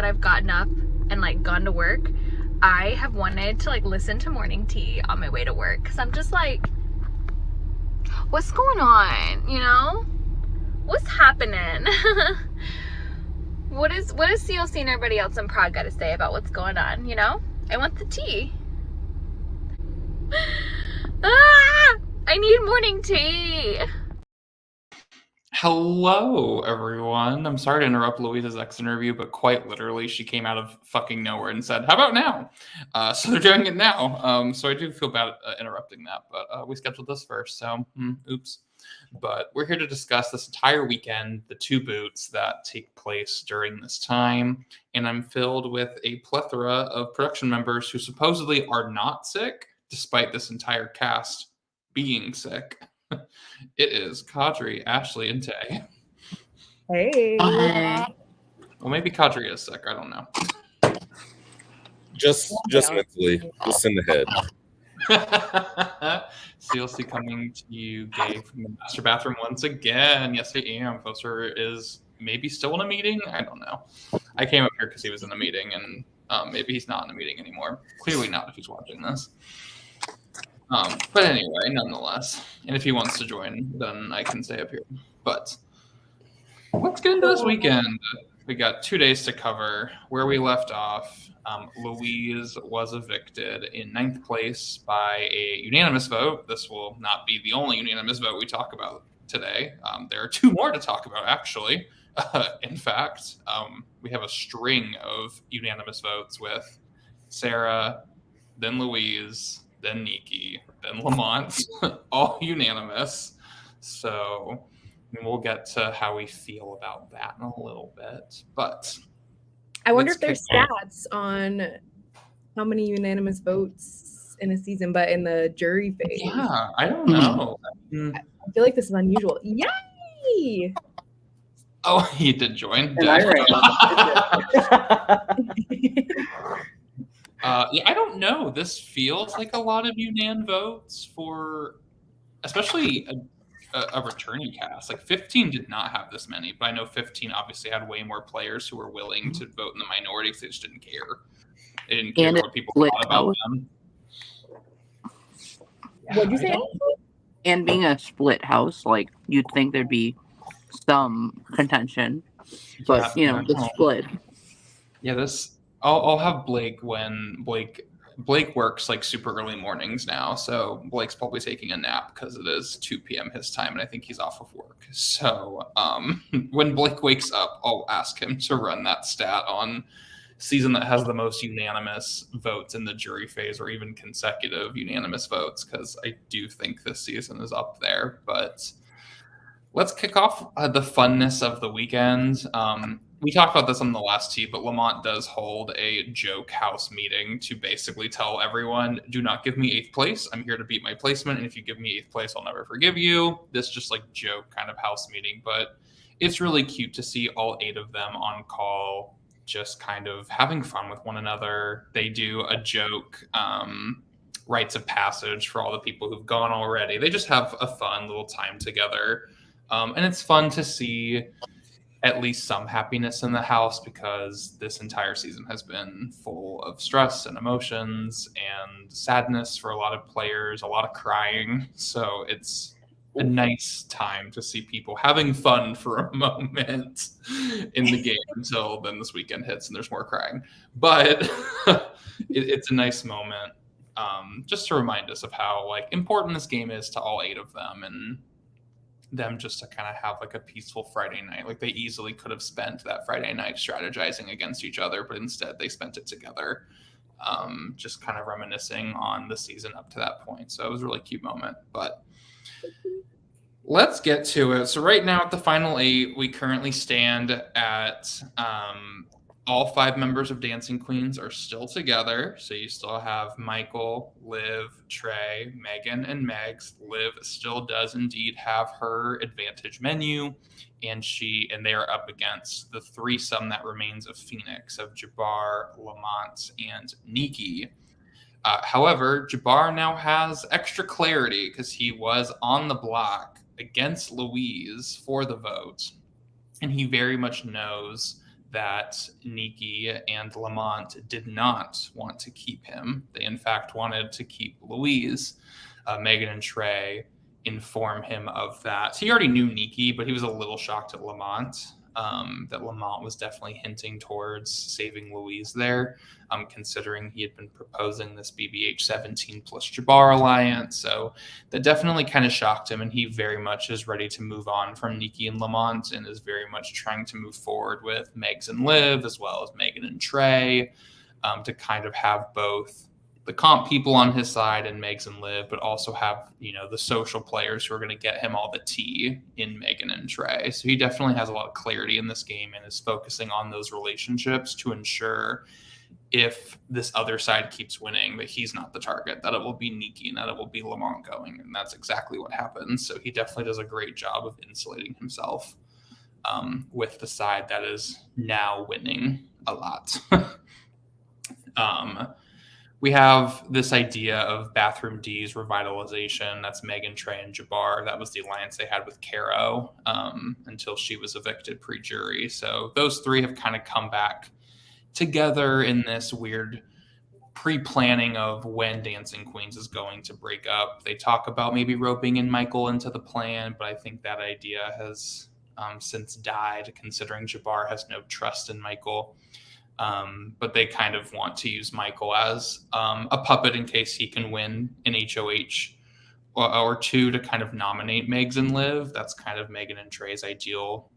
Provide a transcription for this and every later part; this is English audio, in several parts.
that I've gotten up and like gone to work, I have wanted to like listen to morning tea on my way to work, because I'm just like, what's going on, you know? What's happening? What is CLC and everybody else in Prague got to say about what's going on, you know? I want the tea. I need morning tea. Hello, everyone. I'm sorry to interrupt Louisa's exit interview, but quite literally, she came out of fucking nowhere and said, "How about now?" So they're doing it now. So I do feel bad interrupting that, but we scheduled this first, so oops. But we're here to discuss this entire weekend, the two boots that take place during this time, and I'm filled with a plethora of production members who supposedly are not sick, despite this entire cast being sick. It is Kadri, Ashley, and Tay. Hey. Well, maybe Kadri is sick. I don't know. Just mentally, just in the head. CLC coming to you, gay, from the master bathroom once again. Yes, I am. Foster is maybe still in a meeting. I don't know. I came up here because he was in a meeting, and maybe he's not in a meeting anymore. Clearly not if he's watching this. But anyway, nonetheless, and if he wants to join, then I can stay up here. But let's get into this weekend. We got 2 days to cover. Where we left off, Louise was evicted in 9th place by a unanimous vote. This will not be the only unanimous vote we talk about today. There are 2 more to talk about, actually. In fact, we have a string of unanimous votes with Sarah, then Louise, then Nikki, then Lamont, all unanimous. So we'll get to how we feel about that in a little bit. But I wonder if there's stats on how many unanimous votes in a season, but in the jury phase. Yeah, I don't know. I feel like this is unusual. Yay! Oh, he did join. Yeah, I don't know. This feels like a lot of unan votes for, especially a returning cast. Like 15 did not have this many, but I know 15 obviously had way more players who were willing to vote in the minority because they just didn't care. They didn't care what people thought about them. What'd you say? And being a split house, like you'd think there'd be some contention, but it's split. Yeah, this. I'll have Blake when Blake works like super early mornings now, so Blake's probably taking a nap because it is 2 p.m. his time, and I think he's off of work. So when Blake wakes up, I'll ask him to run that stat on season that has the most unanimous votes in the jury phase, or even consecutive unanimous votes, because I do think this season is up there. But let's kick off the funness of the weekend. We talked about this on the last tee, but Lamont does hold a joke house meeting to basically tell everyone, do not give me 8th place. I'm here to beat my placement. And if you give me 8th place, I'll never forgive you. This just like joke kind of house meeting, but it's really cute to see all 8 of them on call, just kind of having fun with one another. They do a joke, rites of passage for all the people who've gone already. They just have a fun little time together. And it's fun to see at least some happiness in the house, because this entire season has been full of stress and emotions and sadness for a lot of players, a lot of crying. So it's a nice time to see people having fun for a moment in the game until then this weekend hits and there's more crying. But it's a nice moment just to remind us of how like important this game is to all 8 of them, and them just to kind of have like a peaceful Friday night. Like they easily could have spent that Friday night strategizing against each other, but instead they spent it together, just kind of reminiscing on the season up to that point. So it was a really cute moment. But let's get to it. So right now at the final 8, we currently stand at all 5 members of Dancing Queens are still together. So you still have Michael, Liv, Trey, Megan, and Megs. Liv still does indeed have her advantage menu, and they are up against the threesome that remains of Phoenix, of Jabbar, Lamont, and Nikki. However, Jabbar now has extra clarity because he was on the block against Louise for the vote, and he very much knows that Nikki and Lamont did not want to keep him. They, in fact, wanted to keep Louise. Megan and Trey inform him of that. He already knew Nikki, but he was a little shocked at Lamont, that Lamont was definitely hinting towards saving Louise there, considering he had been proposing this BBH17 plus Jabbar alliance. So that definitely kind of shocked him, and he very much is ready to move on from Nikki and Lamont and is very much trying to move forward with Megs and Liv, as well as Megan and Trey, to kind of have both the comp people on his side and Megs and Liv, but also have, the social players who are going to get him all the tea in Megan and Trey. So he definitely has a lot of clarity in this game and is focusing on those relationships to ensure if this other side keeps winning, that he's not the target, that it will be Nikki and that it will be Lamont going. And that's exactly what happens. So he definitely does a great job of insulating himself with the side that is now winning a lot. We have this idea of Bathroom D's revitalization. That's Megan, Trey, and Jabbar. That was the alliance they had with Caro until she was evicted pre-jury. So those three have kind of come back together in this weird pre-planning of when Dancing Queens is going to break up. They talk about maybe roping in Michael into the plan, but I think that idea has since died, considering Jabbar has no trust in Michael. But they kind of want to use Michael as a puppet in case he can win an HOH or two to kind of nominate Megs and Liv. That's kind of Megan and Trey's ideal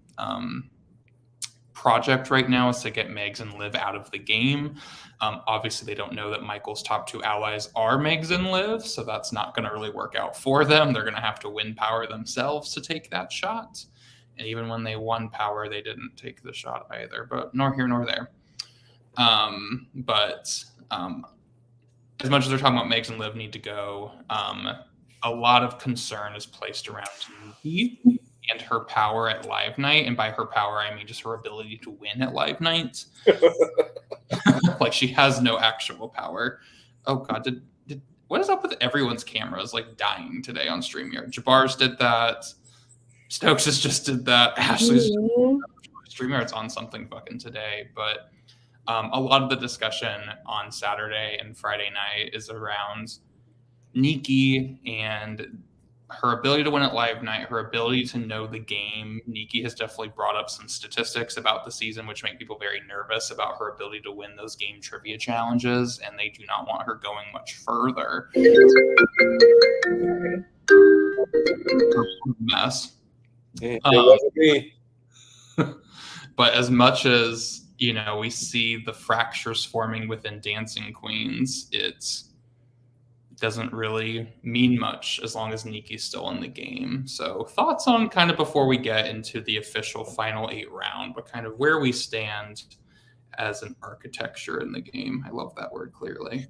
project right now, is to get Megs and Liv out of the game. Obviously, they don't know that Michael's top two allies are Megs and Liv, so that's not going to really work out for them. They're going to have to win power themselves to take that shot. And even when they won power, they didn't take the shot either, but nor here nor there. But as much as they're talking about Megs and Liv need to go, a lot of concern is placed around Nikki and her power at Live Night. And by her power, I mean just her ability to win at Live Night. Like, she has no actual power. Oh God, what is up with everyone's cameras like dying today on StreamYard? Jabbar's did that. Stokes' just did that. Ashley's StreamYard's on something fucking today, but a lot of the discussion on Saturday and Friday night is around Nikki and her ability to win at Live Night, her ability to know the game. Nikki has definitely brought up some statistics about the season, which make people very nervous about her ability to win those game trivia challenges, and they do not want her going much further. Mess. It wasn't me. But as much as we see the fractures forming within Dancing Queens, it doesn't really mean much as long as Nikki's still in the game. So thoughts on kind of, before we get into the official final 8 round, but kind of where we stand as an architecture in the game. I love that word, clearly.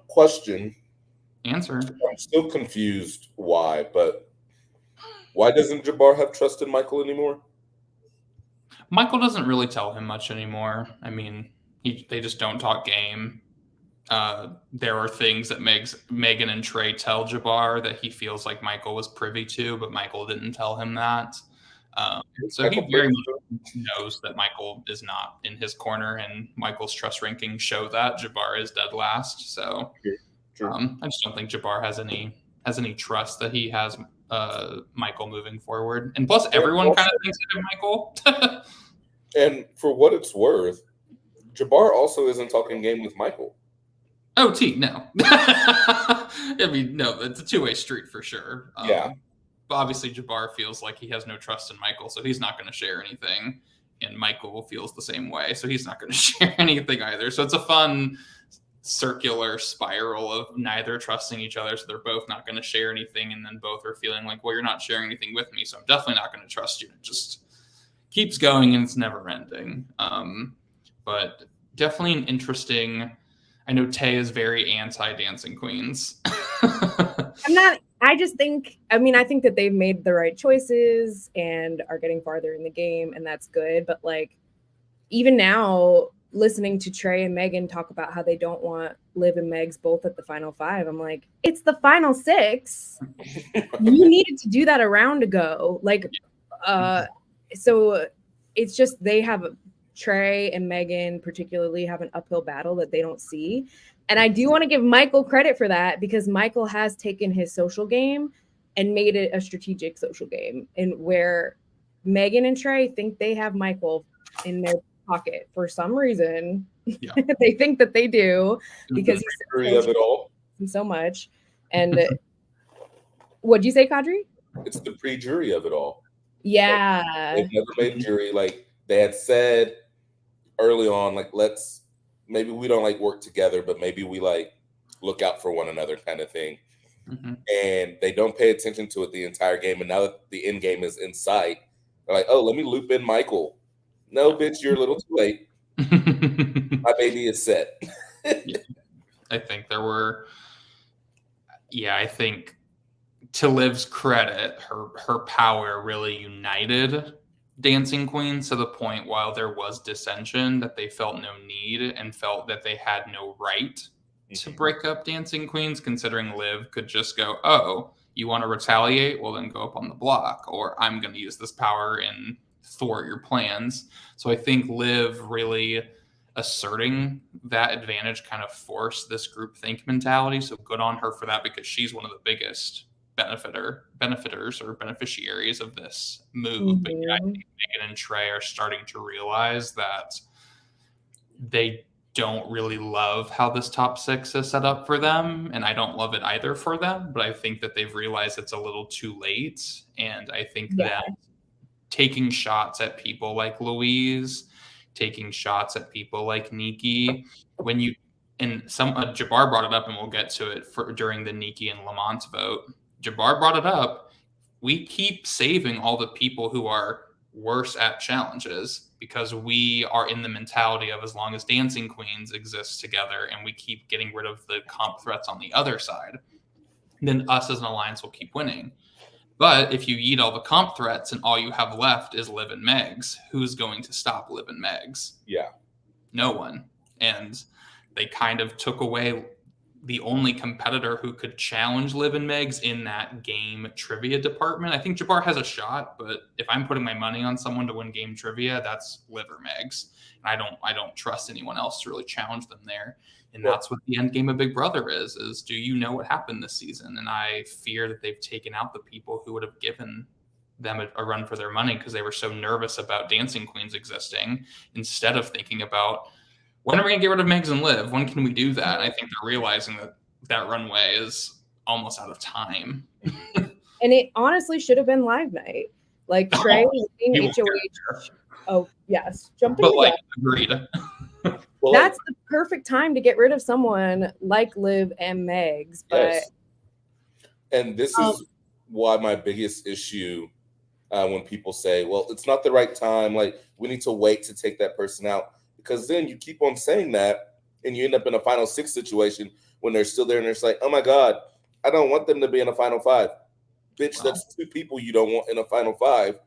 Question. Answer. I'm still confused why, but why doesn't Jabbar have trust in Michael anymore? Michael doesn't really tell him much anymore. I mean, they just don't talk game. There are things that Megan and Trey tell Jabbar that he feels like Michael was privy to, but Michael didn't tell him that. So he very much knows that Michael is not in his corner, and Michael's trust rankings show that Jabbar is dead last. So I just don't think Jabbar has any trust that he has Michael moving forward. And plus, everyone kind of thinks of Michael. And for what it's worth, Jabbar also isn't talking game with Michael. Oh, no. I mean, no, it's a two-way street for sure. Yeah. But obviously, Jabbar feels like he has no trust in Michael, so he's not going to share anything. And Michael feels the same way, so he's not going to share anything either. So it's a fun circular spiral of neither trusting each other, so they're both not going to share anything, and then both are feeling like, well, you're not sharing anything with me, so I'm definitely not going to trust you. It just keeps going, and it's never ending. But definitely an interesting. I know Tay is very anti-Dancing Queens. I think that they've made the right choices and are getting farther in the game, and that's good. But like, even now, listening to Trey and Megan talk about how they don't want Liv and Megs both at the final 5, I'm like, it's the final 6. You needed to do that a round ago. Like, so it's just they have Trey and Megan particularly have an uphill battle that they don't see. And I do want to give Michael credit for that, because Michael has taken his social game and made it a strategic social game, and where Megan and Trey think they have Michael in their pocket for some reason. Yeah. They think that they do because The jury of it all. so much. And what'd you say, Kadri? It's the pre-jury of it all. Yeah. They've never made a jury. Like they had said early on, like maybe we don't like work together, but maybe we like look out for one another kind of thing. Mm-hmm. And they don't pay attention to it the entire game. And now that the end game is in sight, they're like, oh, let me loop in Michael. No, bitch, you're a little too late. My baby is set. Yeah. I think there were, I think to Liv's credit, her power really united Dancing Queens to the point, while there was dissension, that they felt no need and felt that they had no right to break up Dancing Queens, considering Liv could just go, oh, you want to retaliate? Well, then go up on the block, or I'm going to use this power and thwart your plans. So I think Liv really asserting that advantage kind of forced this groupthink mentality. So good on her for that, because she's one of the biggest benefiters or beneficiaries of this move. But yeah, I think Megan and Trey are starting to realize that they don't really love how this top six is set up for them, and I don't love it either for them, but I think that they've realized it's a little too late. And I think that taking shots at people like Louise, taking shots at people like Nikki, when you, and some Jabbar brought it up, and we'll get to it during the Nikki and Lamont vote. Jabbar brought it up. We keep saving all the people who are worse at challenges because we are in the mentality of, as long as Dancing Queens exists together and we keep getting rid of the comp threats on the other side, then us as an alliance will keep winning. But if you eat all the comp threats and all you have left is Liv and Megs, who's going to stop Liv and Megs? Yeah. No one. And they kind of took away the only competitor who could challenge Liv and Megs in that game trivia department. I think Jabbar has a shot, but if I'm putting my money on someone to win game trivia, that's Liv or Megs. And I don't trust anyone else to really challenge them there. And that's what the end game of Big Brother is do you know what happened this season? And I fear that they've taken out the people who would have given them a run for their money because they were so nervous about Dancing Queens existing, instead of thinking about, when are we going to get rid of Megs and Liv? When can we do that? And I think they're realizing that runway is almost out of time. And it honestly should have been live night. Like Trey winning HOH. Oh, yes. Jumping but like, agreed. Well, that's the perfect time to get rid of someone like Liv and Megs. But yes. And this is why my biggest issue when people say, well, it's not the right time, like we need to wait to take that person out. Because then you keep on saying that and you end up in a final six situation when they're still there and it's like, oh my God, I don't want them to be in a final five. Bitch, that's two people you don't want in a final five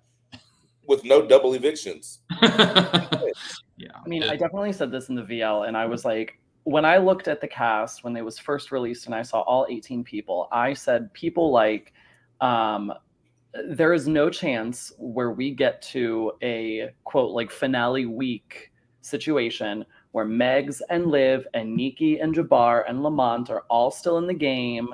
with no double evictions. Yeah. I mean, I definitely said this in the VL, and I was like, when I looked at the cast when they was first released and I saw all 18 people, I said people like, there is no chance where we get to a quote like finale week situation where Megs and Liv and Nikki and Jabbar and Lamont are all still in the game,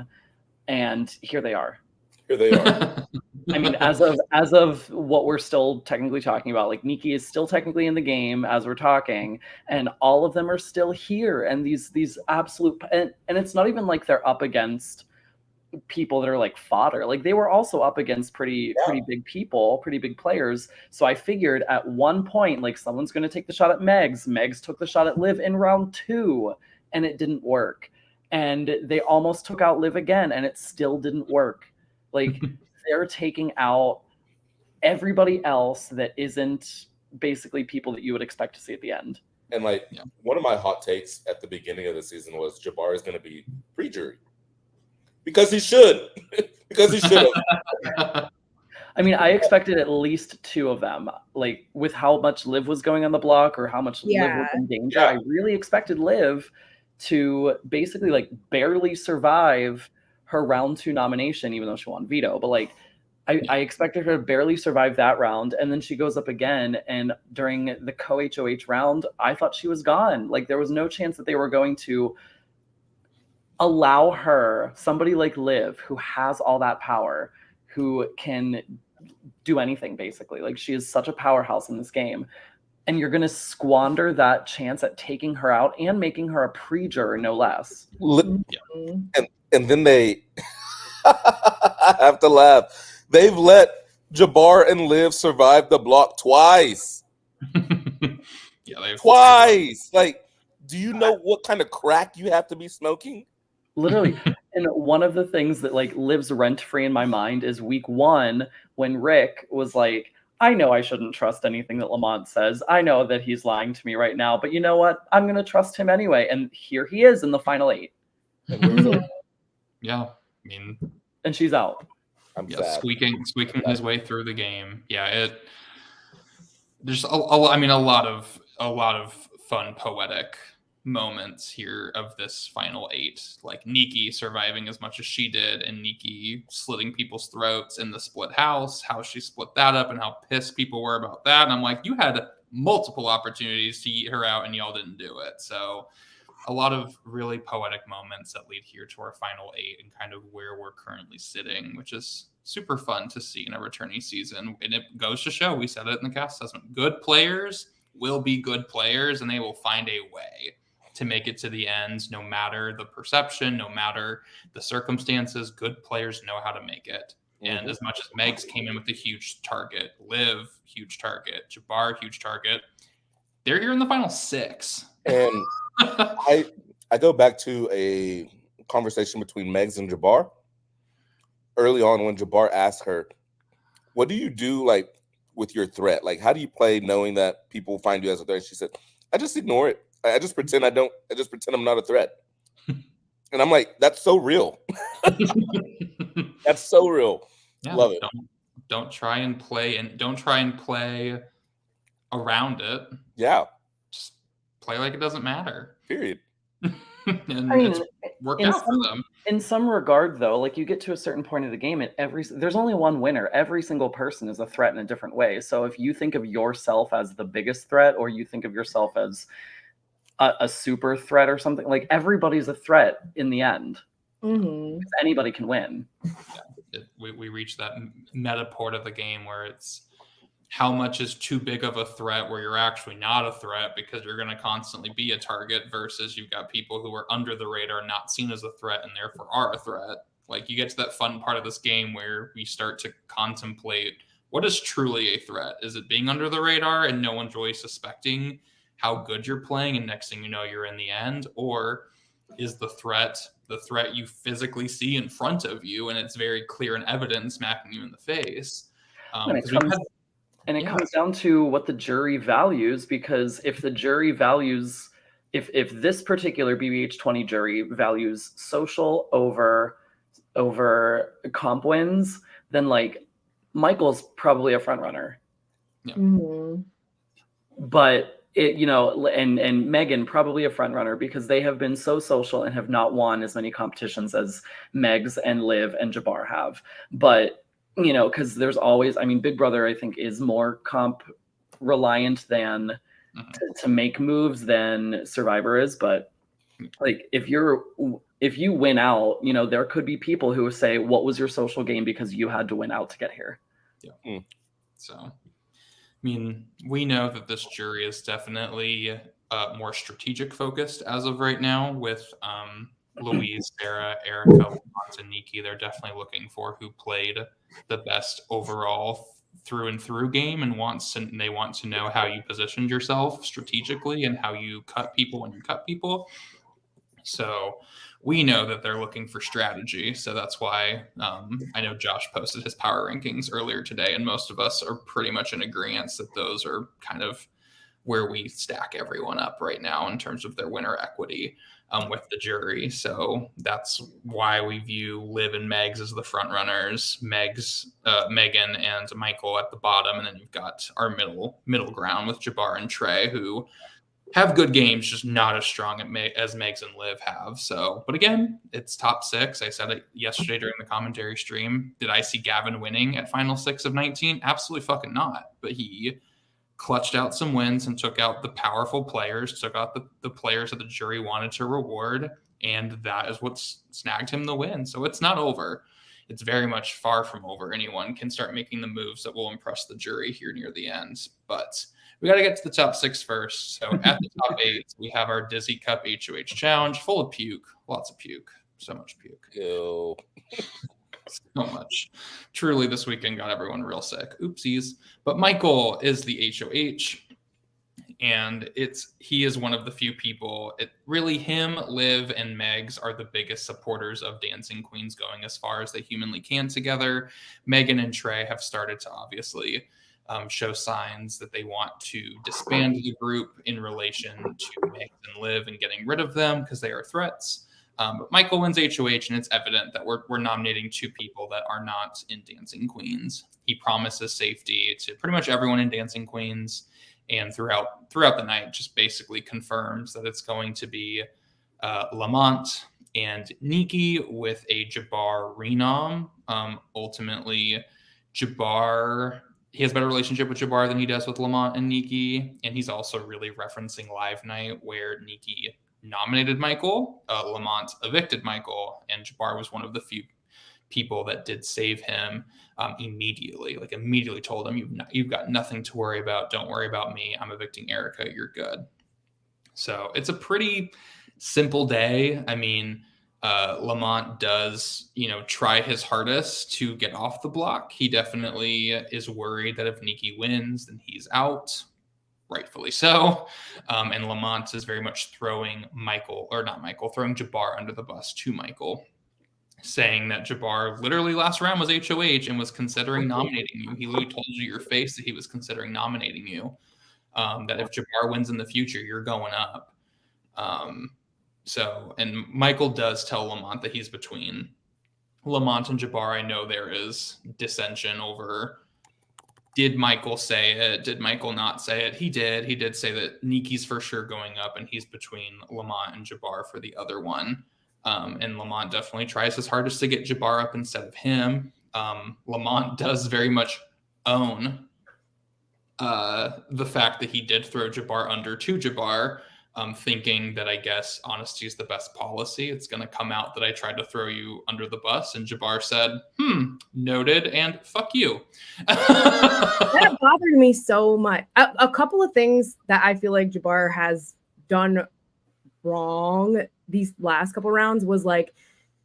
and here they are. Here they are. I mean, as of what we're still technically talking about, like Nikki is still technically in the game as we're talking, and all of them are still here. And these absolute, and it's not even like they're up against people that are like fodder. Like they were also up against pretty big people, pretty big players. So I figured at one point, like someone's going to take the shot at Megs. Megs took the shot at Liv in round 2 and it didn't work. And they almost took out Liv again and it still didn't work. Like they're taking out everybody else that isn't basically people that you would expect to see at the end. And like one of my hot takes at the beginning of the season was Jabbar is going to be pre-jury. Because he should. Because he should have. I mean, I expected at least 2 of them. Like, with how much Liv was going on the block or how much Liv was in danger, I really expected Liv to basically, like, barely survive her round 2 nomination, even though she won veto. But, like, I expected her to barely survive that round, and then she goes up again, and during the co-HOH round, I thought she was gone. Like, there was no chance that they were going to allow her, somebody like Liv, who has all that power, who can do anything, basically. Like, she is such a powerhouse in this game. And you're going to squander that chance at taking her out and making her a pre-juror, no less. And then they... I have to laugh. They've let Jabbar and Liv survive the block twice. Twice. Like, do you know what kind of crack you have to be smoking? Literally. And one of the things that like lives rent free in my mind is week 1 when Rick was like, I know I shouldn't trust anything that Lamont says. I know that he's lying to me right now, but you know what? I'm going to trust him anyway. And here he is in the final 8. Yeah. I mean, and she's out. I'm sad. Squeaking his way through the game. Yeah, there's a lot of fun poetic moments here of this final 8, like Nikki surviving as much as she did, and Nikki slitting people's throats in the split house, how she split that up and how pissed people were about that. And I'm like, you had multiple opportunities to eat her out and y'all didn't do it. So a lot of really poetic moments that lead here to our final 8 and kind of where we're currently sitting, which is super fun to see in a returning season. And it goes to show, we said it in the cast assessment, good players will be good players and they will find a way to make it to the end, no matter the perception, no matter the circumstances. Good players know how to make it. And as much as Megs came in with a huge target, Liv, huge target, Jabbar, huge target, they're here in the final 6. And I go back to a conversation between Megs and Jabbar early on when Jabbar asked her, what do you do like with your threat? Like, how do you play knowing that people find you as a threat? She said, I just ignore it. I just pretend I'm not a threat. And I'm like, that's so real. That's so real. Yeah, love it. Don't try and play around it. Yeah. Just play like it doesn't matter. Period. And I mean, it's worked out for them. In some regard, though, like you get to a certain point of the game, there's only one winner. Every single person is a threat in a different way. So if you think of yourself as the biggest threat, or you think of yourself as a super threat or something, like everybody's a threat in the end. Anybody can win. Yeah, we reach that meta port of the game where it's how much is too big of a threat where you're actually not a threat because you're going to constantly be a target, versus you've got people who are under the radar, not seen as a threat, and therefore are a threat. Like, you get to that fun part of this game where we start to contemplate what is truly a threat. Is it being under the radar and no one's really suspecting how good you're playing, and next thing you know, you're in the end? Or is the threat you physically see in front of you and it's very clear and evident smacking you in the face? And it comes down to what the jury values, because if the jury values, if this particular BBH20 jury values social over comp wins, then like Michael's probably a front runner. Yeah. But and Megan probably a front runner, because they have been so social and have not won as many competitions as Megs and Liv and Jabbar have. But because there's always, Big Brother, I think, is more comp reliant than to make moves than Survivor is. But like, if you win out, there could be people who say, what was your social game, because you had to win out to get here. Yeah. So, we know that this jury is definitely more strategic focused as of right now with Louise, Sarah, Erica, Lamont, and Nikki. They're definitely looking for who played the best overall through and through game, and they want to know how you positioned yourself strategically and how you cut people when you cut people. So we know that they're looking for strategy. So that's why I know Josh posted his power rankings earlier today, and most of us are pretty much in agreement that those are kind of where we stack everyone up right now in terms of their winner equity with the jury. So that's why we view Liv and Megs as the front runners, Megan and Michael at the bottom, and then you've got our middle ground with Jabbar and Trey, who have good games, just not as strong as Megs and Liv have. So, but again, it's top 6. I said it yesterday during the commentary stream. Did I see Gavin winning at final 6 of 19? Absolutely fucking not. But he clutched out some wins and took out the powerful players, took out the players that the jury wanted to reward, and that is what snagged him the win. So it's not over. It's very much far from over. Anyone can start making the moves that will impress the jury here near the end. But we got to get to the top 6 first. So at the top 8, we have our Dizzy Cup HOH Challenge, full of puke. Lots of puke. So much puke. Ew. So much. Truly, this weekend got everyone real sick. Oopsies. But Michael is the HOH. And he is one of the few people. Really, him, Liv, and Megs are the biggest supporters of Dancing Queens going as far as they humanly can together. Megan and Trey have started to obviously show signs that they want to disband the group in relation to Megs and Liv and getting rid of them because they are threats. But Michael wins HOH, and it's evident that we're nominating 2 people that are not in Dancing Queens. He promises safety to pretty much everyone in Dancing Queens. And throughout the night, just basically confirms that it's going to be Lamont and Nikki with a Jabbar renom. Ultimately, Jabbar, he has a better relationship with Jabbar than he does with Lamont and Nikki. And he's also really referencing Live Night, where Nikki nominated Michael, Lamont evicted Michael, and Jabbar was one of the few people that did save him immediately told him, you've got nothing to worry about. Don't worry about me. I'm evicting Erica. You're good. So it's a pretty simple day. I mean, Lamont does, try his hardest to get off the block. He definitely is worried that if Nikki wins, then he's out. Rightfully so. And Lamont is very much throwing Jabbar under the bus to Michael, saying that Jabbar literally last round was HOH and was considering nominating you. He literally told you your face that he was considering nominating you. That if Jabbar wins in the future, you're going up. And Michael does tell Lamont that he's between Lamont and Jabbar. I know there is dissension over, did Michael say it? Did Michael not say it? He did. He did say that Nikki's for sure going up, and he's between Lamont and Jabbar for the other one. And Lamont definitely tries his hardest to get Jabbar up instead of him. Lamont does very much own the fact that he did throw Jabbar under to Jabbar, thinking that, I guess, honesty is the best policy. It's going to come out that I tried to throw you under the bus. And Jabbar said, noted, and fuck you. That bothered me so much. A couple of things that I feel like Jabbar has done wrong these last couple rounds was like,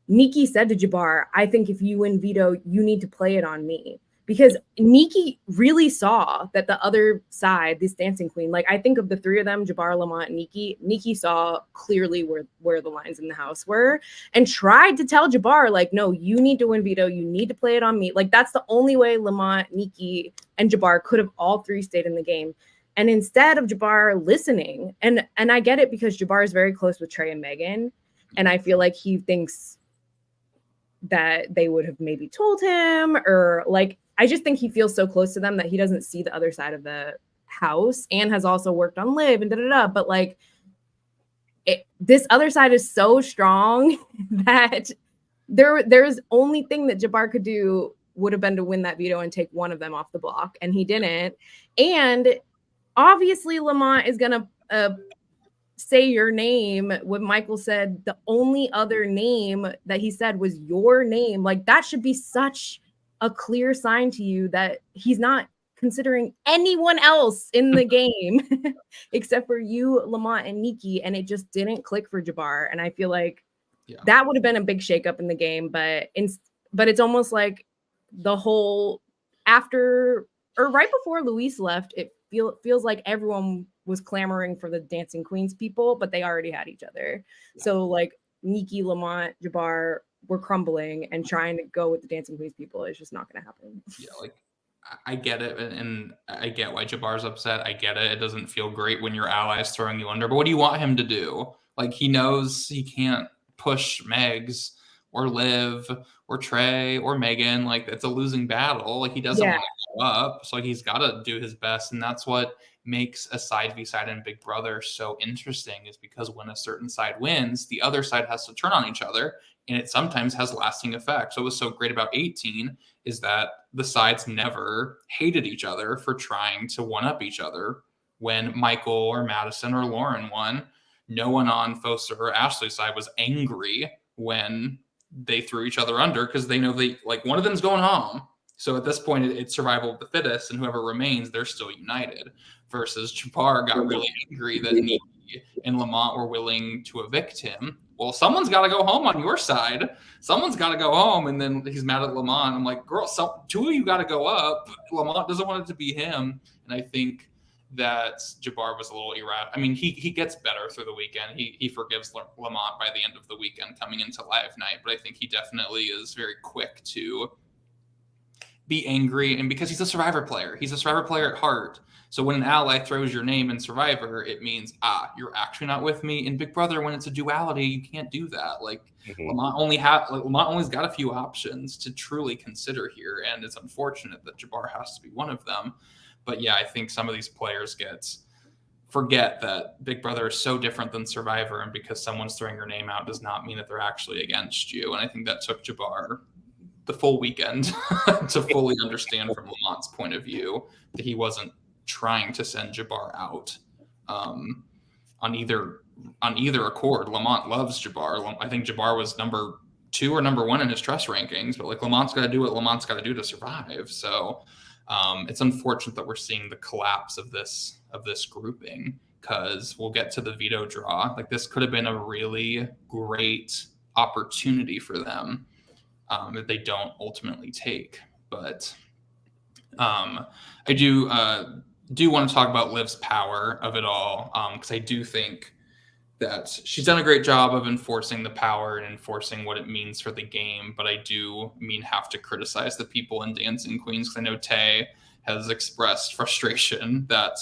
Nikki said to Jabbar, I think if you win veto, you need to play it on me. Because Nikki really saw that the other side, this Dancing Queen, like I think of the 3 of them, Jabbar, Lamont, and Nikki saw clearly where the lines in the house were and tried to tell Jabbar, like, no, you need to win veto. You need to play it on me. Like, that's the only way Lamont, Nikki, and Jabbar could have all 3 stayed in the game. And instead of Jabbar listening, and I get it because Jabbar is very close with Trey and Megan, and I feel like he thinks that they would have maybe told him, or like, I just think he feels so close to them that he doesn't see the other side of the house, and has also worked on Liv and da-da-da. But like, this other side is so strong that there's only thing that Jabbar could do would have been to win that veto and take one of them off the block, and he didn't. And obviously Lamont is gonna say your name when Michael said the only other name that he said was your name. Like, that should be such a clear sign to you that he's not considering anyone else in the game except for you, Lamont, and Nikki. And it just didn't click for Jabbar. And I feel like that would have been a big shakeup in the game. But it's almost like the whole after or right before Luis left, it feels like everyone was clamoring for the Dancing Queens people, but they already had each other. So like Nikki, Lamont, Jabbar were crumbling, and trying to go with the Dancing Queens people is just not going to happen. Yeah, like I get it, and I get why Jabbar's upset. I get it. It doesn't feel great when your ally's throwing you under, but what do you want him to do? Like, he knows he can't push Megs or Liv or Trey or Megan. Like, it's a losing battle. Like, he doesn't want to show up. So like, he's got to do his best. And that's what makes a side v side in Big Brother so interesting, is because when a certain side wins, the other side has to turn on each other. And it sometimes has lasting effects. So what's so great about 18 is that the sides never hated each other for trying to one-up each other. When Michael or Madison or Lauren won, no one on Foster or Ashley's side was angry when they threw each other under, because they know one of them's going home. So at this point, it's survival of the fittest, and whoever remains, they're still united. Versus Jabbar got really angry that Nikki and Lamont were willing to evict him. Well, someone's got to go home on your side. Someone's got to go home, and then he's mad at Lamont. I'm like, girl, two of you got to go up. Lamont doesn't want it to be him, and I think that Jabbar was a little erratic. I mean, he gets better through the weekend. He forgives Lamont by the end of the weekend coming into live night, but I think he definitely is very quick to be angry, and because he's a Survivor player. He's a Survivor player at heart. So when an ally throws your name in Survivor, it means, you're actually not with me. In Big Brother, when it's a duality, you can't do that. Like, Lamont only's got a few options to truly consider here, and it's unfortunate that Jabbar has to be one of them. But yeah, I think some of these players forget that Big Brother is so different than Survivor, and because someone's throwing your name out does not mean that they're actually against you. And I think that took Jabbar the full weekend to fully understand from Lamont's point of view that he wasn't trying to send Jabbar out on either accord. Lamont loves Jabbar. I think Jabbar was number 2 or number 1 in his trust rankings, but like, Lamont's got to do what Lamont's got to do to survive. So it's unfortunate that we're seeing the collapse of this grouping, because we'll get to the veto draw. Like, this could have been a really great opportunity for them that they don't ultimately take. But I do want to talk about Liv's power of it all, because I do think that she's done a great job of enforcing the power and enforcing what it means for the game. But I do have to criticize the people in Dancing Queens, because I know Tay has expressed frustration that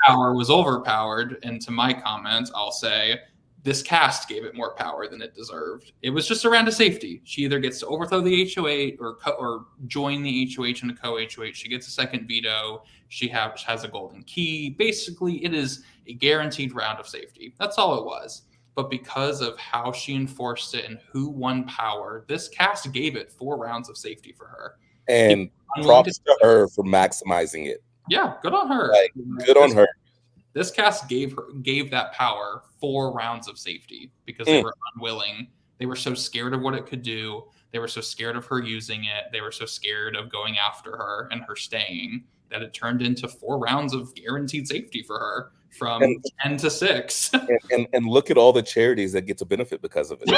power was overpowered. And to my comments, I'll say this cast gave it more power than it deserved. It was just a round of safety. She either gets to overthrow the HOH or join the HOH and a co-HOH. She gets a second veto. She has a golden key. Basically, it is a guaranteed round of safety. That's all it was. But because of how she enforced it and who won power, this cast gave it 4 rounds of safety for her. And props to her for maximizing it. Yeah, good on her. Good on her. This cast gave that power 4 rounds of safety, because they were unwilling. They were so scared of what it could do. They were so scared of her using it. They were so scared of going after her and her staying, that it turned into 4 rounds of guaranteed safety for her, from 10 to 6. And look at all the charities that get to benefit because of it.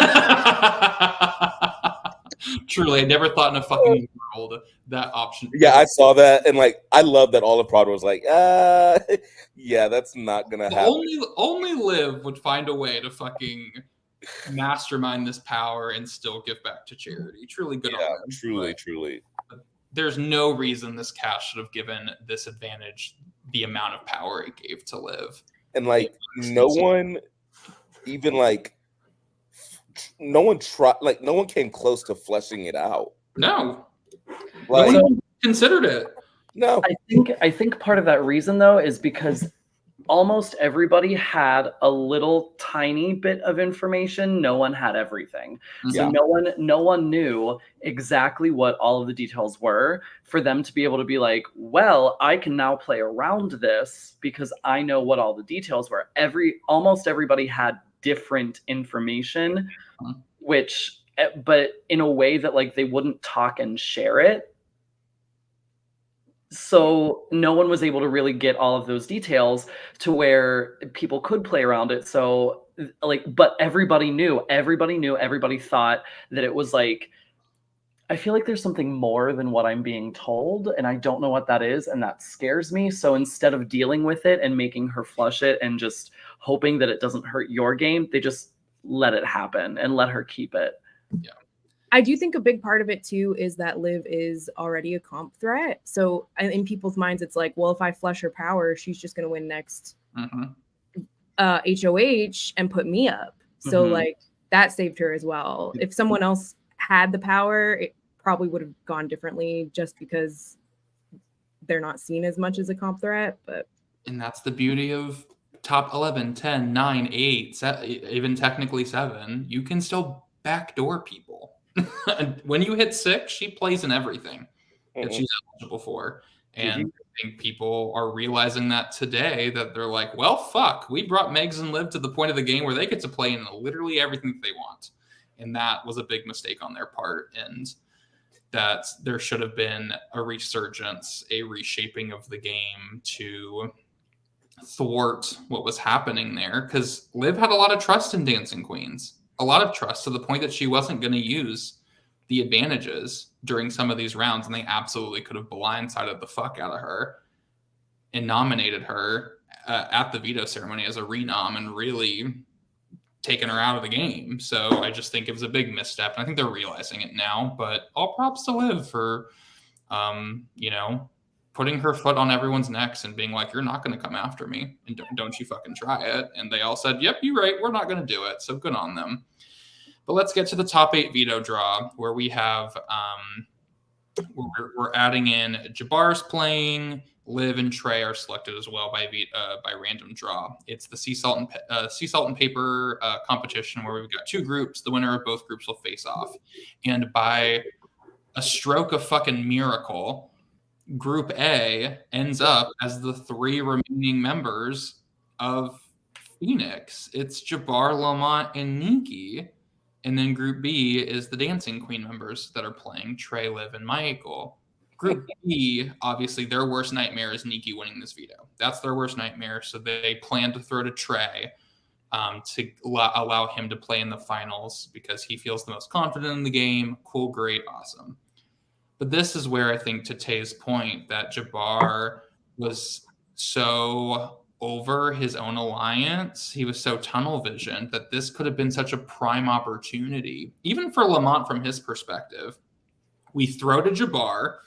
Truly, I never thought in a fucking world that option. Yeah, I saw that, and like, I love that all of Prada was like, yeah, that's not gonna happen. Only Liv would find a way to fucking mastermind this power and still give back to charity. Truly good on them. Truly. But there's no reason this cast should have given this advantage the amount of power it gave to Liv. And like, no one came close to fleshing it out. No. Like, no one considered it. No. I think part of that reason, though, is because almost everybody had a little tiny bit of information. No one had everything. So no one knew exactly what all of the details were, for them to be able to be like, well, I can now play around this because I know what all the details were. Almost everybody had different information, but in a way that like they wouldn't talk and share it. So no one was able to really get all of those details to where people could play around it. So like, but everybody thought that it was like, I feel like there's something more than what I'm being told, and I don't know what that is, and that scares me. So instead of dealing with it and making her flush it and just hoping that it doesn't hurt your game, they just let it happen and let her keep it. Yeah. I do think a big part of it too is that Liv is already a comp threat. So in people's minds, it's like, well, if I flush her power, she's just going to win next HOH and put me up. So like, that saved her as well. If someone else had the power, it probably would have gone differently, just because they're not seen as much as a comp threat. But and that's the beauty of top 11, 10, 9, 8, even technically 7. You can still backdoor people. When you hit 6, she plays in everything that she's eligible for. And I think people are realizing that today, that they're like, well, fuck, we brought Megs and Liv to the point of the game where they get to play in literally everything that they want. And that was a big mistake on their part. And that there should have been a resurgence, a reshaping of the game to thwart what was happening there. Because Liv had a lot of trust in Dancing Queens, a lot of trust, to the point that she wasn't going to use the advantages during some of these rounds, and they absolutely could have blindsided the fuck out of her and nominated her at the veto ceremony as a renom and really taken her out of the game. So I just think it was a big misstep, and I think they're realizing it now. But all props to Liv for, putting her foot on everyone's necks and being like, "You're not going to come after me, and don't you fucking try it." And they all said, "Yep, you're right. We're not going to do it." So good on them. But let's get to the top 8 veto draw, where we have we're adding in Jabbar's playing. Liv and Trey are selected as well by random draw. It's the sea salt and paper competition, where we've got 2 groups. The winner of both groups will face off, and by a stroke of fucking miracle, Group A ends up as the 3 remaining members of Phoenix. It's Jabbar, Lamont, and Nikki. And then Group B is the Dancing Queen members that are playing Trey, Liv, and Michael. Group B, obviously, their worst nightmare is Nikki winning this veto. That's their worst nightmare. So they plan to throw to Trey to allow him to play in the finals because he feels the most confident in the game. Cool, great, awesome. But this is where I think, to Tay's point, that Jabbar was so over his own alliance. He was so tunnel visioned that this could have been such a prime opportunity, even for Lamont from his perspective. We throw to Jabbar,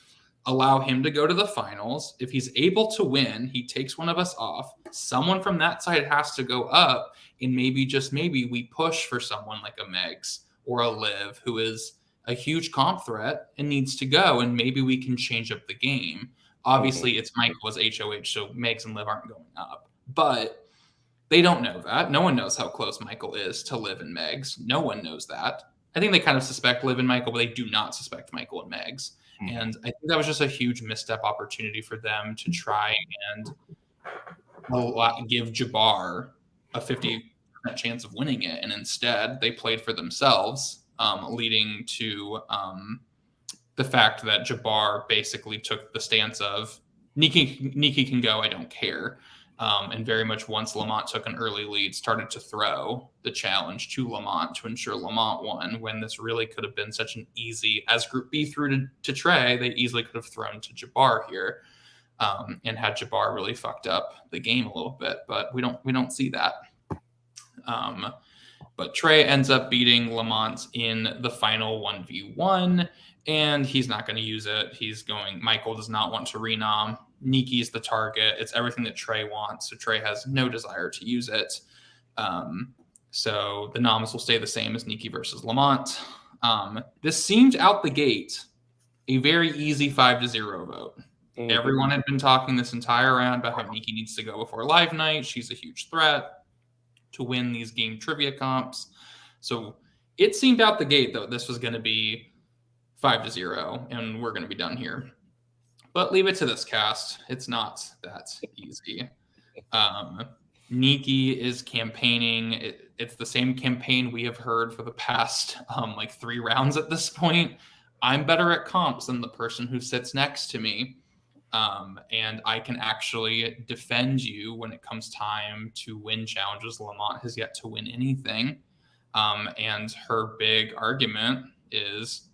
allow him to go to the finals. If he's able to win, he takes one of us off. Someone from that side has to go up, and maybe, just maybe, we push for someone like a Megs or a Liv, who is a huge comp threat and needs to go, and maybe we can change up the game. Obviously, it's Michael as HOH, so Megs and Liv aren't going up. But they don't know that. No one knows how close Michael is to Liv and Megs. No one knows that. I think they kind of suspect Liv and Michael, but they do not suspect Michael and Megs. And I think that was just a huge misstep opportunity for them to try and give Jabbar a 50% chance of winning it. And instead, they played for themselves, leading to the fact that Jabbar basically took the stance of Nikki can go, I don't care. And very much, once Lamont took an early lead, started to throw the challenge to Lamont to ensure Lamont won, when this really could have been such an easy, as Group B threw to Trey, they easily could have thrown to Jabbar here, and had Jabbar really fucked up the game a little bit. But we don't see that. But Trey ends up beating Lamont in the final 1v1, and he's not going to use it. Michael does not want to renom. Nikki's the target. It's everything that Trey wants, so Trey has no desire to use it. So the noms will stay the same as Nikki versus Lamont. This seemed out the gate a very easy 5-0 vote. Mm-hmm. Everyone had been talking this entire round about how Nikki needs to go before live night. She's a huge threat to win these game trivia comps. So it seemed out the gate, though, this was going to be 5-0, and we're going to be done here. But leave it to this cast. It's not that easy. Nikki is campaigning. It's the same campaign we have heard for the past 3 rounds at this point. I'm better at comps than the person who sits next to me. And I can actually defend you when it comes time to win challenges. Lamont has yet to win anything. And her big argument is,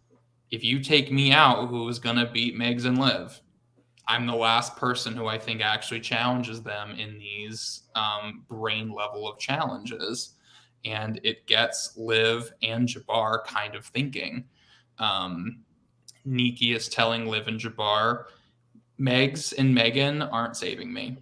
if you take me out, who is going to beat Megs and Liv? I'm the last person who I think actually challenges them in these brain level of challenges. And it gets Liv and Jabbar kind of thinking. Nikki is telling Liv and Jabbar, Megs and Megan aren't saving me.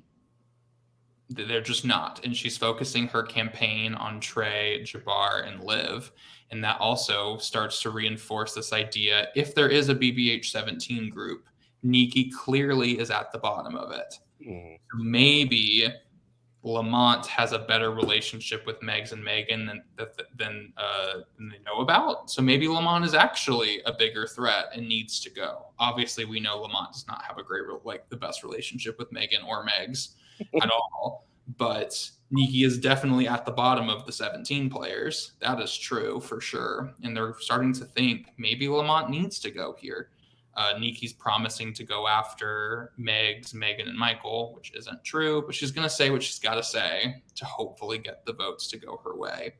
They're just not. And she's focusing her campaign on Trey, Jabbar, and Liv. And that also starts to reinforce this idea, if there is a BBH17 group, Nikki clearly is at the bottom of it. Mhm. Maybe Lamont has a better relationship with Megs and Megan than they know about. So maybe Lamont is actually a bigger threat and needs to go. Obviously, we know Lamont does not have a great, the best relationship with Megan or Megs at all. But Nikki is definitely at the bottom of the 17 players. That is true for sure. And they're starting to think maybe Lamont needs to go here. Niki's promising to go after Megs, Megan, and Michael, which isn't true, but she's going to say what she's got to say to hopefully get the votes to go her way,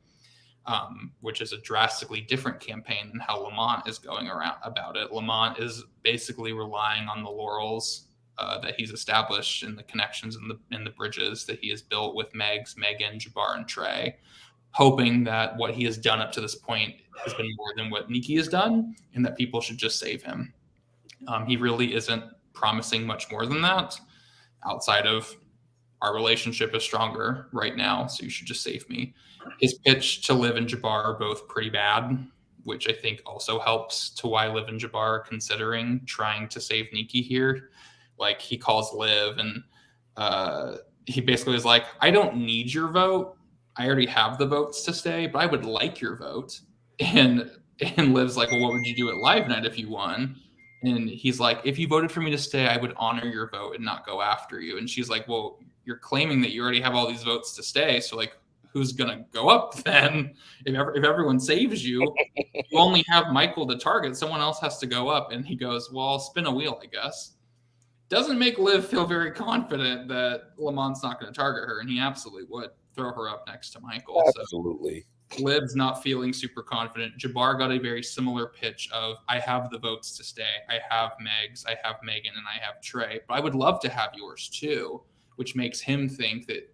which is a drastically different campaign than how Lamont is going around about it. Lamont is basically relying on the laurels that he's established and the connections and the bridges that he has built with Megs, Megan, Jabbar, and Trey, hoping that what he has done up to this point has been more than what Nikki has done and that people should just save him. He really isn't promising much more than that outside of our relationship is stronger right now, so you should just save me. His pitch to Liv and Jabbar are both pretty bad, which I think also helps to why Liv and Jabbar are considering trying to save Nikki here. Like, he calls Liv and he basically is like, I don't need your vote. I already have the votes to stay, but I would like your vote. And Liv's like, well, what would you do at Live Night if you won? And he's like, if you voted for me to stay, I would honor your vote and not go after you. And she's like, well, you're claiming that you already have all these votes to stay. So, like, who's going to go up then? If everyone saves you, you only have Michael to target. Someone else has to go up. And he goes, well, I'll spin a wheel, I guess. Doesn't make Liv feel very confident that Lamont's not going to target her. And he absolutely would throw her up next to Michael. Absolutely. So Liv's not feeling super confident. Jabbar got a very similar pitch of, I have the votes to stay. I have Megs, I have Megan, and I have Trey. But I would love to have yours too, which makes him think that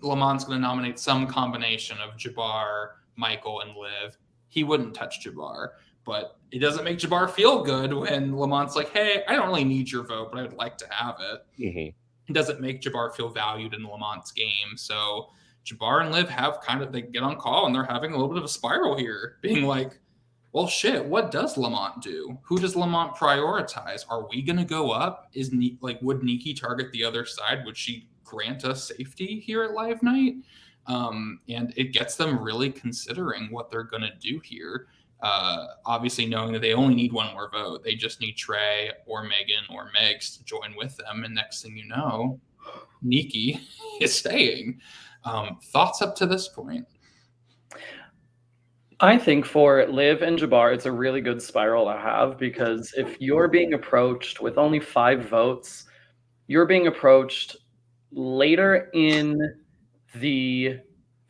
Lamont's going to nominate some combination of Jabbar, Michael, and Liv. He wouldn't touch Jabbar. But it doesn't make Jabbar feel good when Lamont's like, hey, I don't really need your vote, but I would like to have it. Mm-hmm. It doesn't make Jabbar feel valued in Lamont's game. So Jabbar and Liv have they get on call and they're having a little bit of a spiral here, being like, well, shit, what does Lamont do? Who does Lamont prioritize? Are we going to go up? Would Nikki target the other side? Would she grant us safety here at Live Night? And it gets them really considering what they're going to do here. Obviously knowing that they only need one more vote. They just need Trey or Megan or Megs to join with them. And next thing you know, Nikki is staying. Thoughts up to this point? I think for Liv and Jabbar, it's a really good spiral to have, because if you're being approached with only 5 votes, you're being approached later in the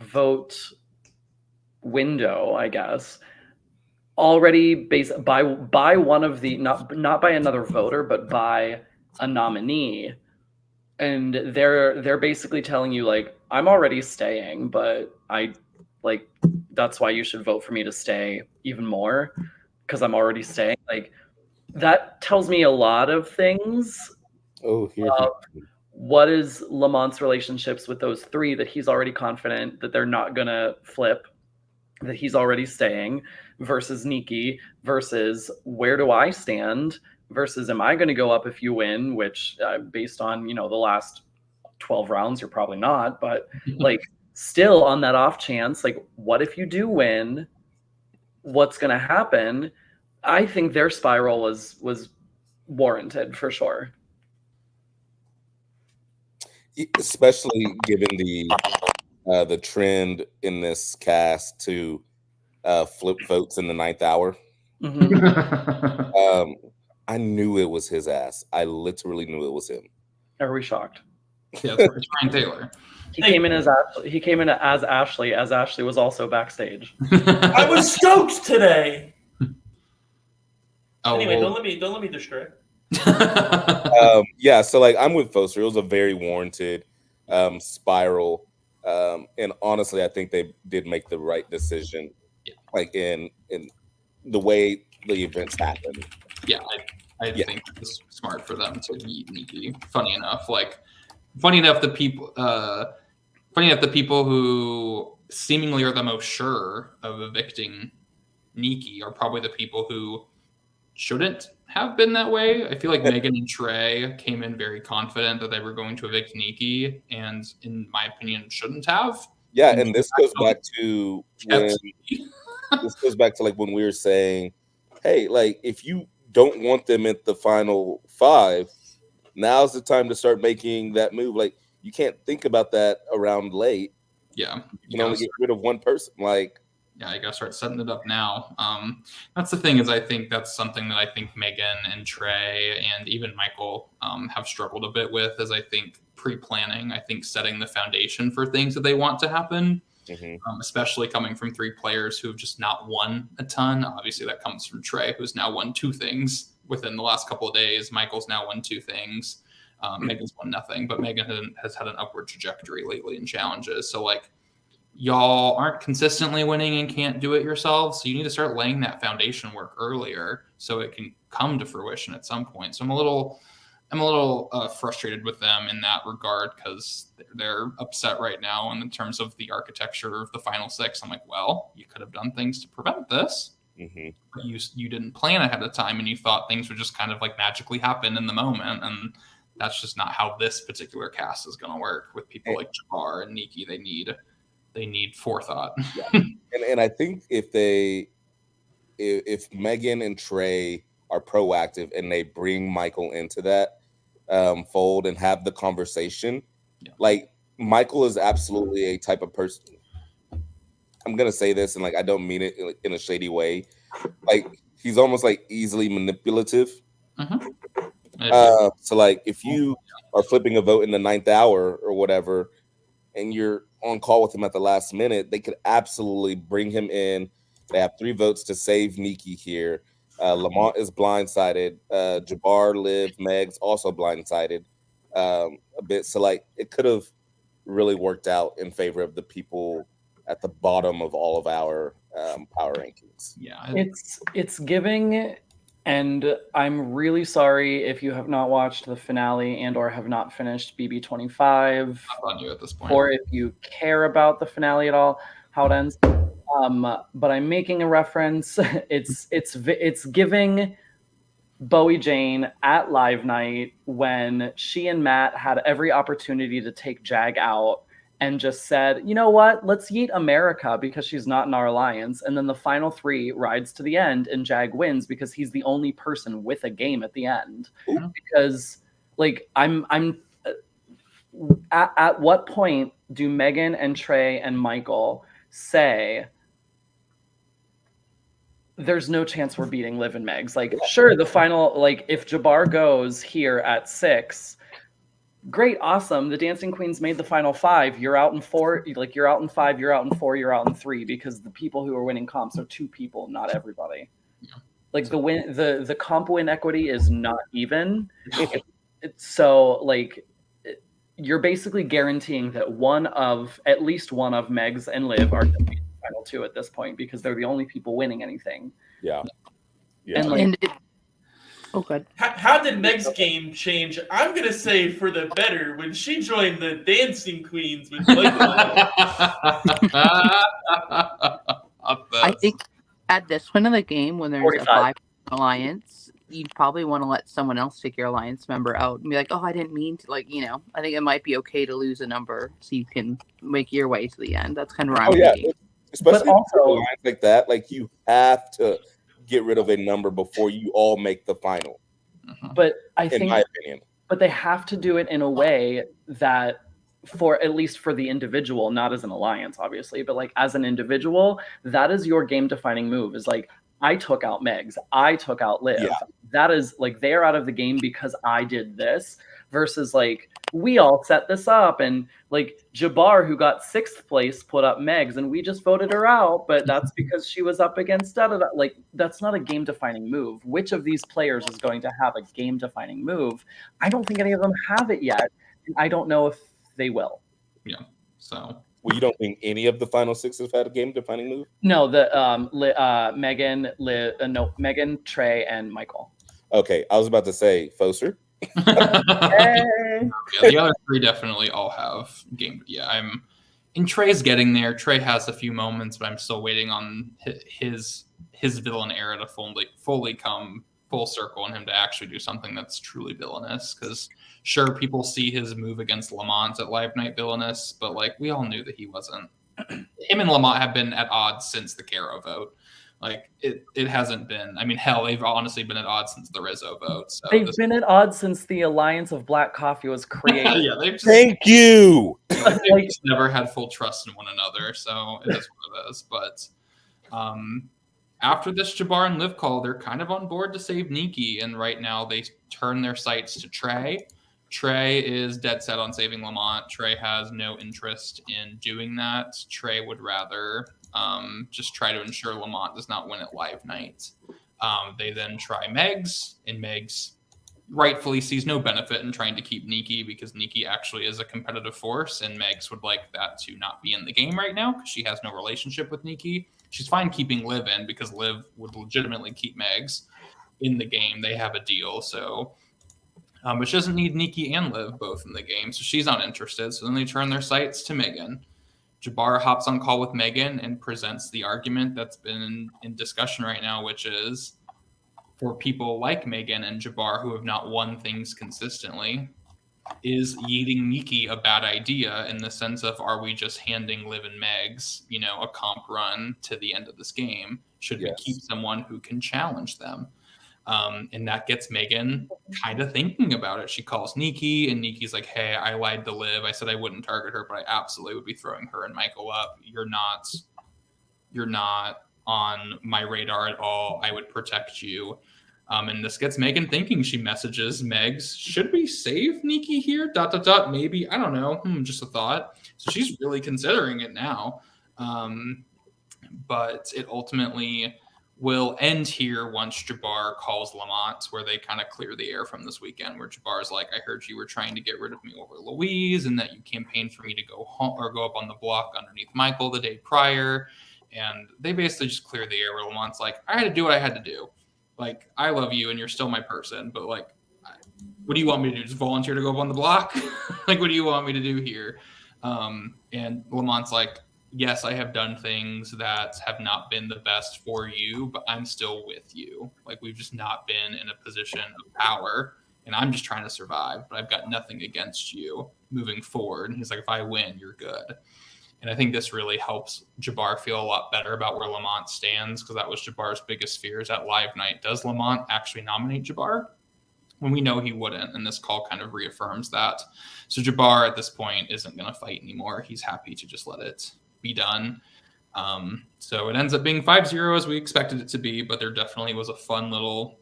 vote window, I guess, already based by one of the not by another voter, but by a nominee. And they're basically telling you, like, I'm already staying, but that's why you should vote for me to stay even more, because I'm already staying. Like, that tells me a lot of things. What is Lamont's relationships with those 3 that he's already confident that they're not gonna flip, that he's already staying, versus Nikki, versus where do I stand, versus am I going to go up if you win, which based on, the last 12 rounds, you're probably not, but like, still on that off chance, like, what if you do win? What's going to happen? I think their spiral was warranted for sure. Especially given the trend in this cast to flip votes in the 9th hour. Mm-hmm. I knew it was his ass. I literally knew it was him. Are we shocked? Yeah, it's Ryan Taylor. He came in as Ashley, as Ashley was also backstage. I was stoked today. Anyway, well, don't let me distract. Yeah, so like, I'm with Foster. It was a very warranted spiral. And honestly, I think they did make the right decision, like in the way the events happened. Yeah, I think it's smart for them to meet Nikki. Funny enough, the people who seemingly are the most sure of evicting Nikki are probably the people who shouldn't have been that way. I feel like Megan and Trey came in very confident that they were going to evict Nikki, and in my opinion, shouldn't have. Yeah, and this goes back to when like when we were saying, hey, like if you don't want them at the final 5, now's the time to start making that move. Like you can't think about that around late. Yeah, you can only get rid of one person. Like, yeah, you gotta start setting it up now. That's the thing, is I think that's something that I think Megan and Trey and even Michael have struggled a bit with, is I think pre-planning, I think setting the foundation for things that they want to happen. Especially coming from 3 players who have just not won a ton. Obviously, that comes from Trey, who's now won 2 things within the last couple of days. Michael's now won 2 things. Megan's won nothing, but Megan has had an upward trajectory lately in challenges. So, like, y'all aren't consistently winning and can't do it yourselves. So you need to start laying that foundation work earlier so it can come to fruition at some point. So I'm a little frustrated with them in that regard, because they're upset right now in terms of the architecture of the final 6. I'm like, well, you could have done things to prevent this. But you didn't plan ahead of time, and you thought things would just kind of like magically happen in the moment. And that's just not how this particular cast is going to work with people like Jabbar and Nikki. They need forethought. and I think if Megan and Trey are proactive and they bring Michael into that fold and have the conversation, like Michael is absolutely a type of person. I'm gonna say this, and like I don't mean it in a shady way. Like he's almost like easily manipulative. So like if you are flipping a vote in the 9th hour or whatever, and you're on call with him at the last minute, they could absolutely bring him in. They have 3 votes to save Nikki here. Lamont is blindsided. Jabbar, Liv, Megs also blindsided a bit. So like it could have really worked out in favor of the people at the bottom of all of our power rankings. Yeah, it's giving. And I'm really sorry if you have not watched the finale and or have not finished BB25, on you at this point, or if you care about the finale at all, how it ends. But I'm making a reference. It's giving Bowie Jane at Live Night when she and Matt had every opportunity to take Jag out and just said, you know what, let's yeet America because she's not in our alliance. And then the final 3 rides to the end and Jag wins because he's the only person with a game at the end. Because like I'm at what point do Megan and Trey and Michael say there's no chance we're beating Liv and Megs? Like, sure, the final, like if Jabbar goes here at 6, great, awesome. The Dancing Queens made the final 5. You're out in 4. Like you're out in 5. You're out in 4. You're out in 3 because the people who are winning comps are 2 people, not everybody. Like the comp win equity is not even. So like you're basically guaranteeing that at least one of Megs and Liv are going to be the final 2 at this point because they're the only people winning anything. Yeah. And like. Oh, good. How did Meg's game change? I'm gonna say for the better when she joined the Dancing Queens with Michael. I think at this point of the game, when there's 45. a 5 alliance, you'd probably want to let someone else take your alliance member out and be like, oh, I didn't mean to. Like, you know, I think it might be okay to lose a number so you can make your way to the end. That's kind of where I'm thinking. Especially but also lines like that, like you have to get rid of a number before you all make the final. But I think, in my opinion, but they have to do it in a way that, for at least for the individual, not as an alliance, obviously, but like as an individual, that is your game defining move. Is like, I took out Megs, I took out Liv. Yeah. That is like they're out of the game because I did this. Versus like we all set this up, and like Jabbar, who got 6th place, put up Megs, and we just voted her out. But that's because she was up against da-da-da. Like that's not a game defining move. Which of these players is going to have a game defining move? I don't think any of them have it yet. And I don't know if they will. Yeah. So. Well, you don't think any of the final 6 have had a game defining move? No, the Megan, Megan, Trey, and Michael. Okay, I was about to say Foster. Yeah, the other 3 definitely all have game. Yeah, and Trey's getting there. Trey has a few moments, but I'm still waiting on his villain era to fully come full circle on him to actually do something that's truly villainous. Because sure, people see his move against Lamont at Live Night villainous, but like we all knew that he wasn't. Him and Lamont have been at odds since the Caro vote. Like it hasn't been. I mean, hell, they've honestly been at odds since the Rizzo vote. So They've been at odds since the Alliance of Black Coffee was created. yeah, they've just, Thank you. they've just never had full trust in one another. So it is what it is. But after this Jabbar and Liv call, they're kind of on board to save Nikki, and right now they turn their sights to Trey. Trey is dead set on saving Lamont. Trey has no interest in doing that. Trey would rather just try to ensure Lamont does not win at Live Night. They then try Megs, and Megs rightfully sees no benefit in trying to keep Nikki because Nikki actually is a competitive force, and Megs would like that to not be in the game right now because she has no relationship with Nikki. She's fine keeping Liv in because Liv would legitimately keep Megs in the game. They have a deal, so... but she doesn't need Nikki and Liv both in the game, so she's not interested. So then they turn their sights to Megan. Jabbar hops on call with Megan and presents the argument that's been in discussion right now, which is for people like Megan and Jabbar who have not won things consistently, is yeeting Nikki a bad idea in the sense of, are we just handing Liv and Megs, a comp run to the end of this game? Should we keep someone who can challenge them? And that gets Megan kind of thinking about it. She calls Nikki, and Nikki's like, hey, I lied to Liv. I said I wouldn't target her, but I absolutely would be throwing her and Michael up. You're not on my radar at all. I would protect you. And this gets Megan thinking. She messages Megs, should we save Nikki here? ... Maybe. I don't know. Just a thought. So she's really considering it now. But it ultimately will end here once Jabbar calls Lamont, where they kind of clear the air from this weekend, where Jabbar's like, I heard you were trying to get rid of me over Louise and that you campaigned for me to go home or go up on the block underneath Michael the day prior. And they basically just clear the air where Lamont's like, I had to do what I had to do. Like, I love you and you're still my person, but like, what do you want me to do? Just volunteer to go up on the block? Like, what do you want me to do here? And Lamont's like, yes, I have done things that have not been the best for you, but I'm still with you. Like, we've just not been in a position of power, and I'm just trying to survive, but I've got nothing against you moving forward. And he's like, if I win, you're good. And I think this really helps Jabbar feel a lot better about where Lamont stands, because that was Jabbar's biggest fears at Live Night. Does Lamont actually nominate Jabbar? When we know he wouldn't, and this call kind of reaffirms that. So Jabbar at this point isn't going to fight anymore. He's happy to just let it be done. So it ends up being 5-0 as we expected it to be, but there definitely was a fun little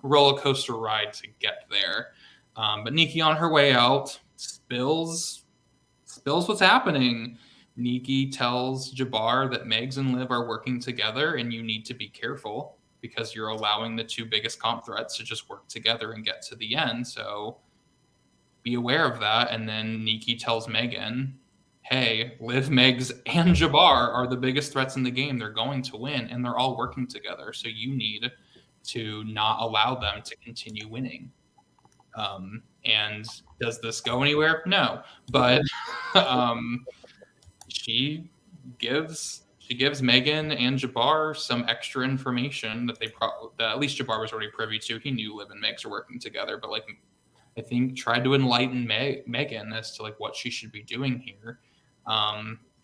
roller coaster ride to get there. But Nikki on her way out spills what's happening. Nikki tells Jabbar that Megs and Liv are working together and you need to be careful because you're allowing the two biggest comp threats to just work together and get to the end. So be aware of that. And then Nikki tells Megan, hey, Liv, Megs, and Jabbar are the biggest threats in the game. They're going to win, and they're all working together. So you need to not allow them to continue winning. And does this go anywhere? No. But she gives Megan and Jabbar some extra information that that at least Jabbar was already privy to. He knew Liv and Megs are working together, but like I think tried to enlighten Megan as to like what she should be doing here.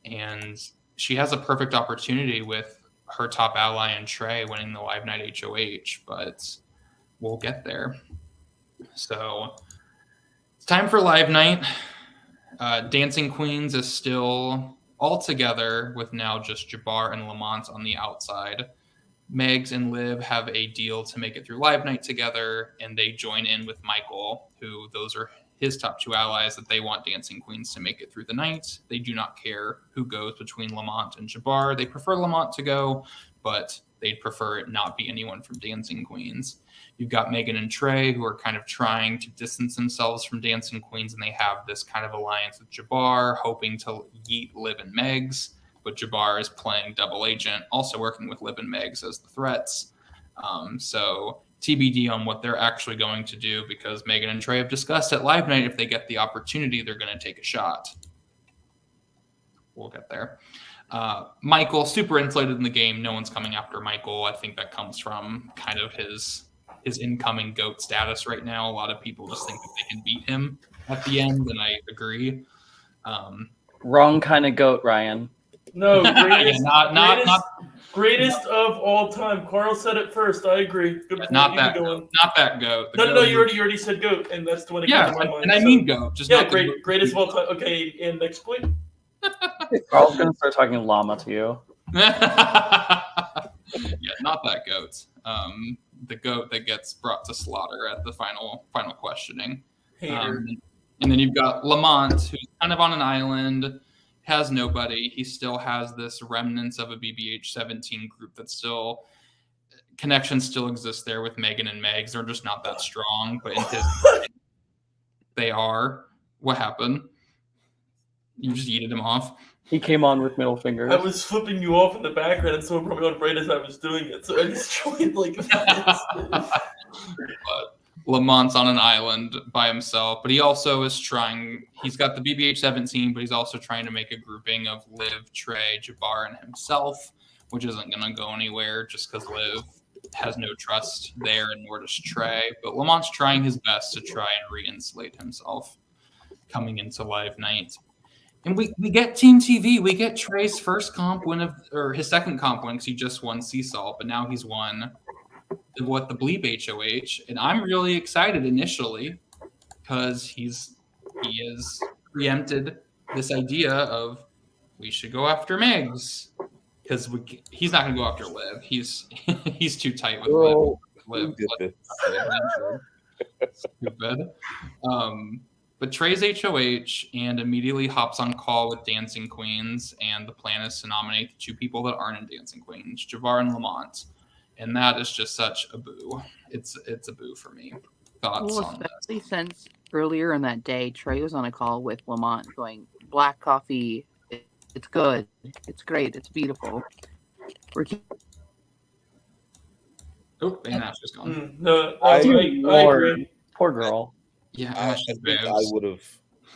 And she has a perfect opportunity with her top ally and Trey winning the Live Night HOH, but we'll get there. So it's time for Live Night. Dancing Queens is still all together with now just Jabbar and Lamont on the outside. Megs and Liv have a deal to make it through Live Night together, and they join in with Michael, who those are his top two allies that they want Dancing Queens to make it through the night. They do not care who goes between Lamont and Jabbar. They prefer Lamont to go, but they'd prefer it not be anyone from Dancing Queens. You've got Megan and Trey, who are kind of trying to distance themselves from Dancing Queens, and they have this kind of alliance with Jabbar, hoping to yeet Liv and Megs. But Jabbar is playing double agent, also working with Liv and Megs as the threats. So TBD on what they're actually going to do, because Megan and Trey have discussed at Live Night if they get the opportunity, they're going to take a shot. We'll get there. Michael, super insulated in the game. No one's coming after Michael. I think that comes from kind of his his incoming GOAT status right now. A lot of people just think that they can beat him at the end, and I agree. Wrong kind of GOAT, Ryan. No, greatest, not greatest of all time. Carl said it first. I agree. Good point. not You that can go GOAT. on. Not that GOAT. The No, GOAT you already said GOAT, and that's the one that yeah, came to my mind. and I mean GOAT. Just yeah, not greatest of all time. Okay, and next point. Carl's gonna start talking llama to you. Yeah, not that GOAT. The GOAT that gets brought to slaughter at the final questioning. And then you've got Lamont, who's kind of on an island, has nobody. He still has this remnants of a BBH17 group that still connection still exists there with Megan and Megs. They're just not that strong, but in his they are. What happened? You just yeeted him off. He came on with middle fingers. I was flipping you off in the background, and someone probably on right as I was doing it, so I just joined like this. But Lamont's on an island by himself, but he also is trying. He's got the BBH17, but he's also trying to make a grouping of Liv, Trey, Jabbar, and himself, which isn't going to go anywhere just because Liv has no trust there, and nor does Trey. But Lamont's trying his best to try and re-insulate himself coming into Live Night. And we get Team TV. We get Trey's first comp win or his second comp win because he just won Seasalt, but now he's won the Bleep HOH. And I'm really excited initially because he has preempted this idea of we should go after Megs because he's not going to go after Liv. He's too tight with Liv. Stupid. But Trey's HOH and immediately hops on call with Dancing Queens, and the plan is to nominate the two people that aren't in Dancing Queens, Jabbar and Lamont. And that is just such a boo. It's a boo for me. Thoughts on that? Especially since earlier in that day, Trey was on a call with Lamont going, black coffee, it's good, it's great, it's beautiful. Oh, and Ash is gone. No, I agree. Poor girl. Yeah, I Ash is think I would have.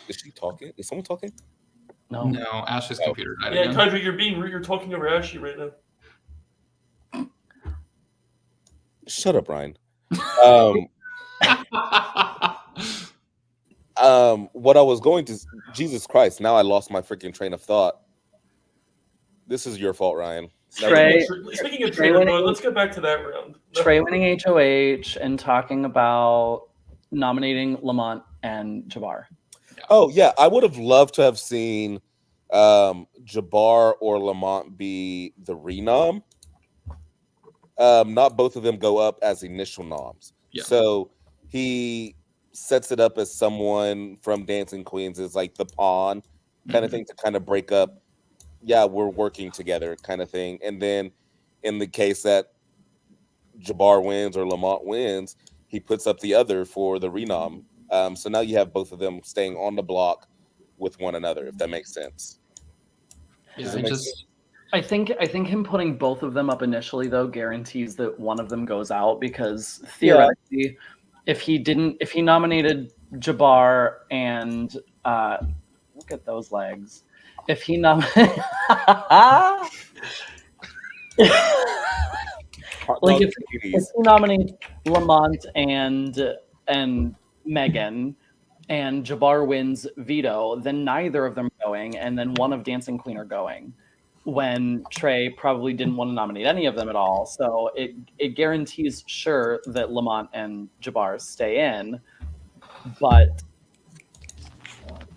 Is she talking? Is someone talking? No, Ash's computer died Yeah, again. Kendrick, you're talking over Ashley right now. Shut up, Ryan. What I was going to, Jesus Christ! Now I lost my freaking train of thought. This is your fault, Ryan. Trey, Speaking of Trey, let's get back to that round. Trey winning HOH and talking about nominating Lamont and Jabbar. Oh yeah, I would have loved to have seen Jabbar or Lamont be the renom. Not both of them go up as initial noms. Yeah. So he sets it up as someone from Dancing Queens is like the pawn kind of thing to kind of break up. Yeah, we're working together kind of thing. And then in the case that Jabbar wins or Lamont wins, he puts up the other for the renom. So now you have both of them staying on the block with one another, if that makes sense. Yeah, I think him putting both of them up initially though guarantees that one of them goes out, because theoretically, if he nominated Jabbar and look at those legs. If he nominated if he nominates Lamont and Megan and Jabbar wins veto, then neither of them are going, and then one of Dancing Queen are going, when Trey probably didn't want to nominate any of them at all. So it guarantees sure that Lamont and Jabbar stay in, but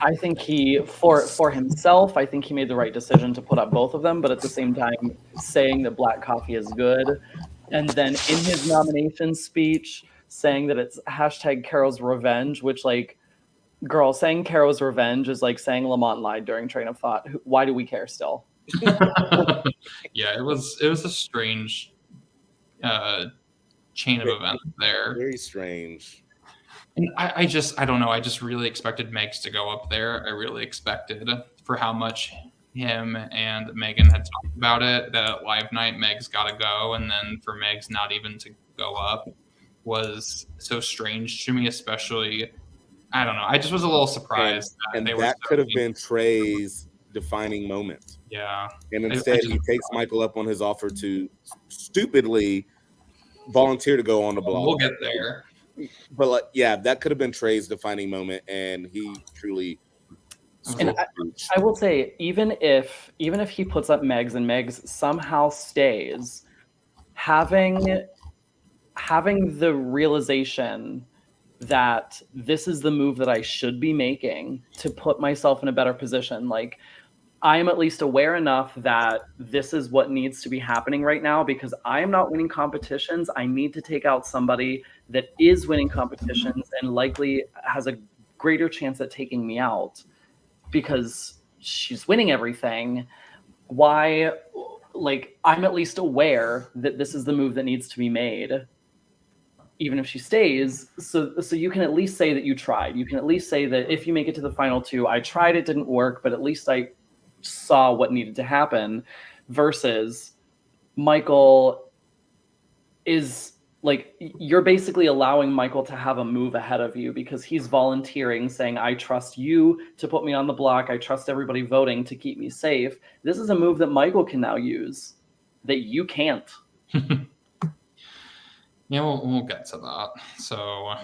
I think for himself, I think he made the right decision to put up both of them, but at the same time saying that black coffee is good, and then in his nomination speech saying that it's hashtag Carol's Revenge, which, like, girl, saying Carol's Revenge is like saying Lamont lied during Train of Thought. Why do we care still? Yeah, it was a strange chain of events there. Very strange. And I don't know. I just really expected Megs to go up there. I really expected, for how much him and Megan had talked about it, that at Live Night Megs got to go, and then for Megs not even to go up was so strange to me, especially, I don't know. I just was a little surprised. And that could have been Trey's defining moment. Yeah. And instead he takes Michael up on his offer to stupidly volunteer to go on the block. We'll get there. But like, yeah, that could have been Trey's defining moment, and he truly. And I will say, even if he puts up Megs and Megs somehow stays, having the realization that this is the move that I should be making to put myself in a better position. Like, I am at least aware enough that this is what needs to be happening right now because I am not winning competitions. I need to take out somebody that is winning competitions and likely has a greater chance at taking me out because she's winning everything. Why? Like, I'm at least aware that this is the move that needs to be made, even if she stays. So you can at least say that you tried. You can at least say that if you make it to the final two, I tried, it didn't work, but at least I saw what needed to happen. Versus Michael is like, you're basically allowing Michael to have a move ahead of you because he's volunteering, saying, I trust you to put me on the block. I trust everybody voting to keep me safe. This is a move that Michael can now use that you can't. Yeah, we'll get to that. So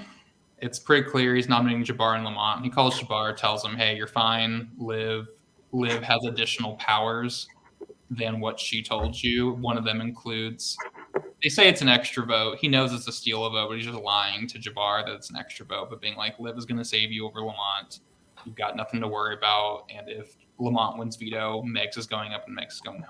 it's pretty clear he's nominating Jabbar and Lamont. He calls Jabbar, tells him, hey, you're fine. Liv has additional powers than what she told you. One of them includes, they say it's an extra vote. He knows it's a steal a vote, but he's just lying to Jabbar that it's an extra vote, but being like, Liv is going to save you over Lamont. You've got nothing to worry about. And if Lamont wins veto, Megs is going up and Megs is going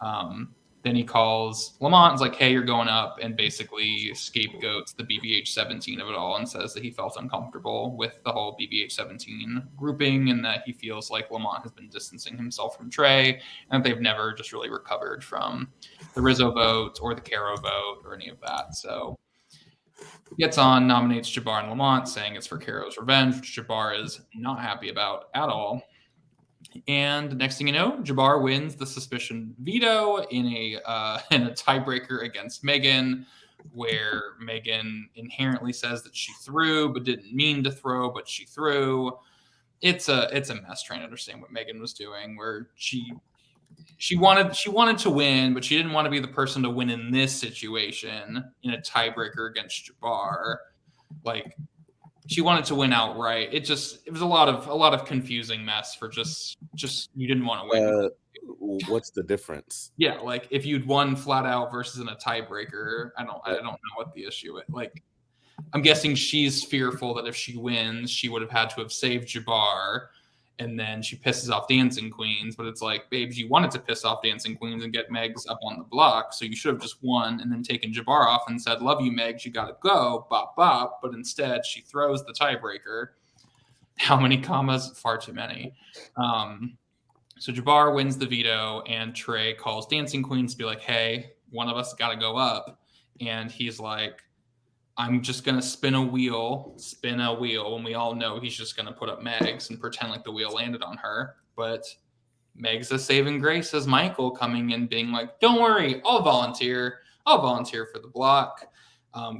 home. Then he calls Lamont and's like, hey, you're going up, and basically scapegoats the BBH20 of it all and says that he felt uncomfortable with the whole BBH20 grouping and that he feels like Lamont has been distancing himself from Trey and that they've never just really recovered from the Rizzo vote or the Caro vote or any of that. So he gets on, nominates Jabbar and Lamont, saying it's for Caro's revenge, which Jabbar is not happy about at all. And next thing you know, Jabbar wins the suspicion veto in a tiebreaker against Megan, where Megan inherently says that she threw but didn't mean to throw, but she threw. It's a mess trying to understand what Megan was doing, where she wanted to win, but she didn't want to be the person to win in this situation in a tiebreaker against Jabbar. Like, she wanted to win outright. It was a lot of confusing mess for just you didn't want to win. What's the difference? Yeah, like if you'd won flat out versus in a tiebreaker, I don't know what the issue is. Like, I'm guessing she's fearful that if she wins, she would have had to have saved Jabbar, and then she pisses off Dancing Queens. But it's like, babes, you wanted to piss off Dancing Queens and get Megs up on the block, so you should have just won and then taken Jabbar off and said, love you, Megs, you gotta go, bop, bop. But instead, she throws the tiebreaker. How many commas? Far too many. So Jabbar wins the veto, and Trey calls Dancing Queens to be like, hey, one of us gotta go up. And he's like, I'm just going to spin a wheel, and we all know he's just going to put up Megs and pretend like the wheel landed on her. But Meg's a saving grace as Michael coming in being like, don't worry, I'll volunteer for the block.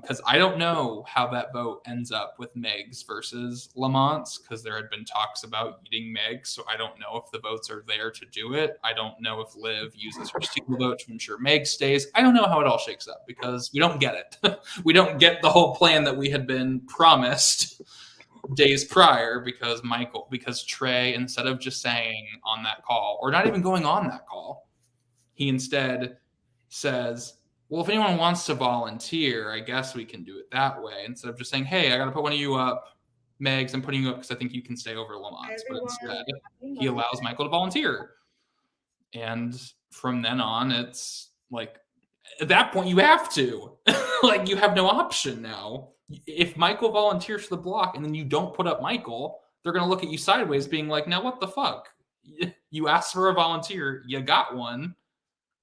Because I don't know how that vote ends up with Megs versus Lamont's, because there had been talks about eating Megs, so I don't know if the votes are there to do it. I don't know if Liv uses her steal vote to ensure Meg stays. I don't know how it all shakes up because we don't get it. We don't get the whole plan that we had been promised days prior because Trey, instead of just saying on that call, or not even going on that call, he instead says, well, if anyone wants to volunteer, I guess we can do it that way. Instead of just saying, hey, I got to put one of you up, Megs, I'm putting you up because I think you can stay over Lamont's. But instead, he allows Michael to volunteer. And from then on, it's like, at that point, you have to. Like, you have no option now. If Michael volunteers for the block and then you don't put up Michael, they're going to look at you sideways being like, now what the fuck? You asked for a volunteer, you got one.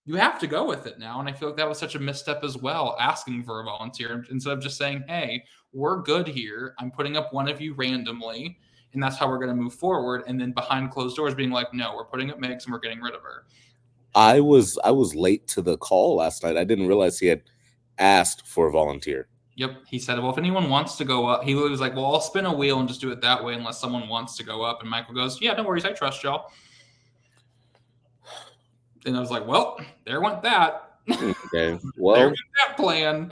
You have to go with it now. And I feel like that was such a misstep as well, asking for a volunteer instead of just saying, hey, we're good here. I'm putting up one of you randomly, and that's how we're going to move forward. And then behind closed doors being like, no, we're putting up Megs and we're getting rid of her. I was late to the call last night. I didn't realize he had asked for a volunteer. Yep. He said, well, if anyone wants to go up, he was like, well, I'll spin a wheel and just do it that way unless someone wants to go up. And Michael goes, yeah, no worries. I trust y'all. And I was like, well, there went that. Okay, There well, was that plan.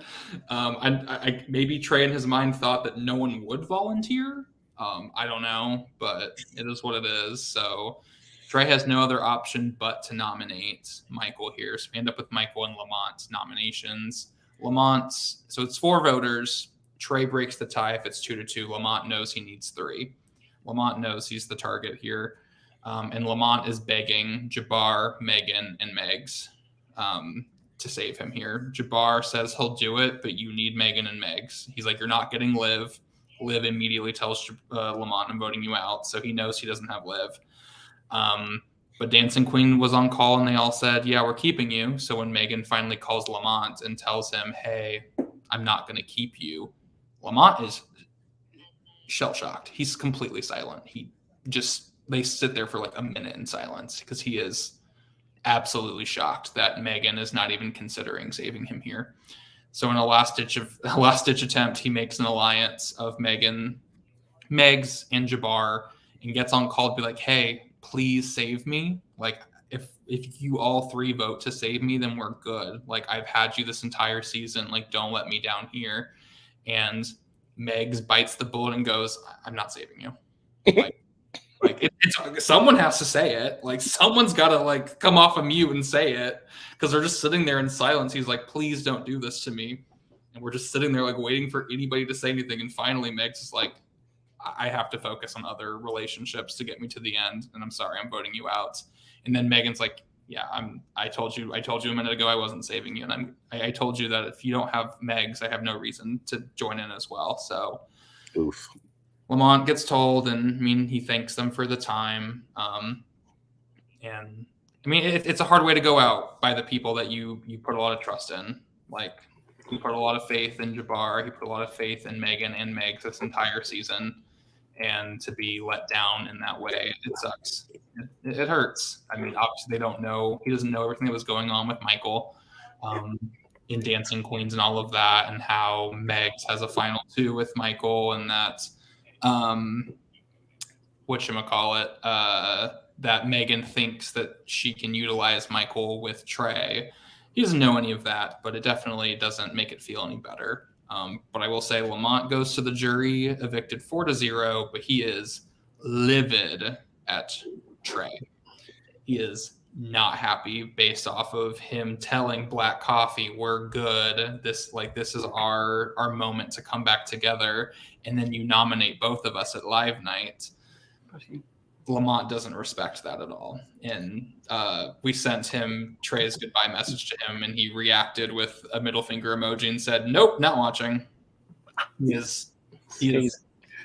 I maybe Trey in his mind thought that no one would volunteer. I don't know, but it is what it is. So Trey has no other option but to nominate Michael here. So we end up with Michael and Lamont's nominations. Lamont's, so it's 4 voters. Trey breaks the tie if it's 2-2. Lamont knows he needs 3. Lamont knows he's the target here. And Lamont is begging Jabbar, Megan, and Megs to save him here. Jabbar says he'll do it, but you need Megan and Megs. He's like, you're not getting Liv. Liv immediately tells Lamont, I'm voting you out. So he knows he doesn't have Liv. But Dancing Queen was on call and they all said, yeah, we're keeping you. So when Megan finally calls Lamont and tells him, hey, I'm not going to keep you, Lamont is shell-shocked. He's completely silent. They sit there for like a minute in silence because he is absolutely shocked that Megan is not even considering saving him here. So in a last-ditch attempt, he makes an alliance of Megan, Megs, and Jabbar and gets on call to be like, hey, please save me. Like, if you all 3 vote to save me, then we're good. Like, I've had you this entire season. Like, don't let me down here. And Megs bites the bullet and goes, I'm not saving you. It's someone has to say it. Like, someone's got to like come off of mute and say it because they're just sitting there in silence. He's like, please don't do this to me. And we're just sitting there like waiting for anybody to say anything. And finally, Megs is like, I have to focus on other relationships to get me to the end. And I'm sorry, I'm voting you out. And then Megan's like, yeah, I told you a minute ago I wasn't saving you. And I told you that if you don't have Megs, I have no reason to join in as well. So oof. Lamont gets told, and I mean, he thanks them for the time. And I mean, it's a hard way to go out by the people that you put a lot of trust in. Like, he put a lot of faith in Jabbar. He put a lot of faith in Megan and Megs this entire season. And to be let down in that way, it sucks. It hurts. I mean, obviously, they don't know. He doesn't know everything that was going on with Michael in Dancing Queens and all of that, and how Megs has a final 2 with Michael, and that that Megan thinks that she can utilize Michael with Trey. He doesn't know any of that, but it definitely doesn't make it feel any better. But I will say Lamont goes to the jury, evicted 4-0, but he is livid at Trey. He is not happy based off of him telling Black Coffee, we're good. This is our moment to come back together. And then you nominate both of us at live night. Lamont doesn't respect that at all. And we sent him Trey's goodbye message to him, and he reacted with a middle finger emoji and said, nope, not watching. He is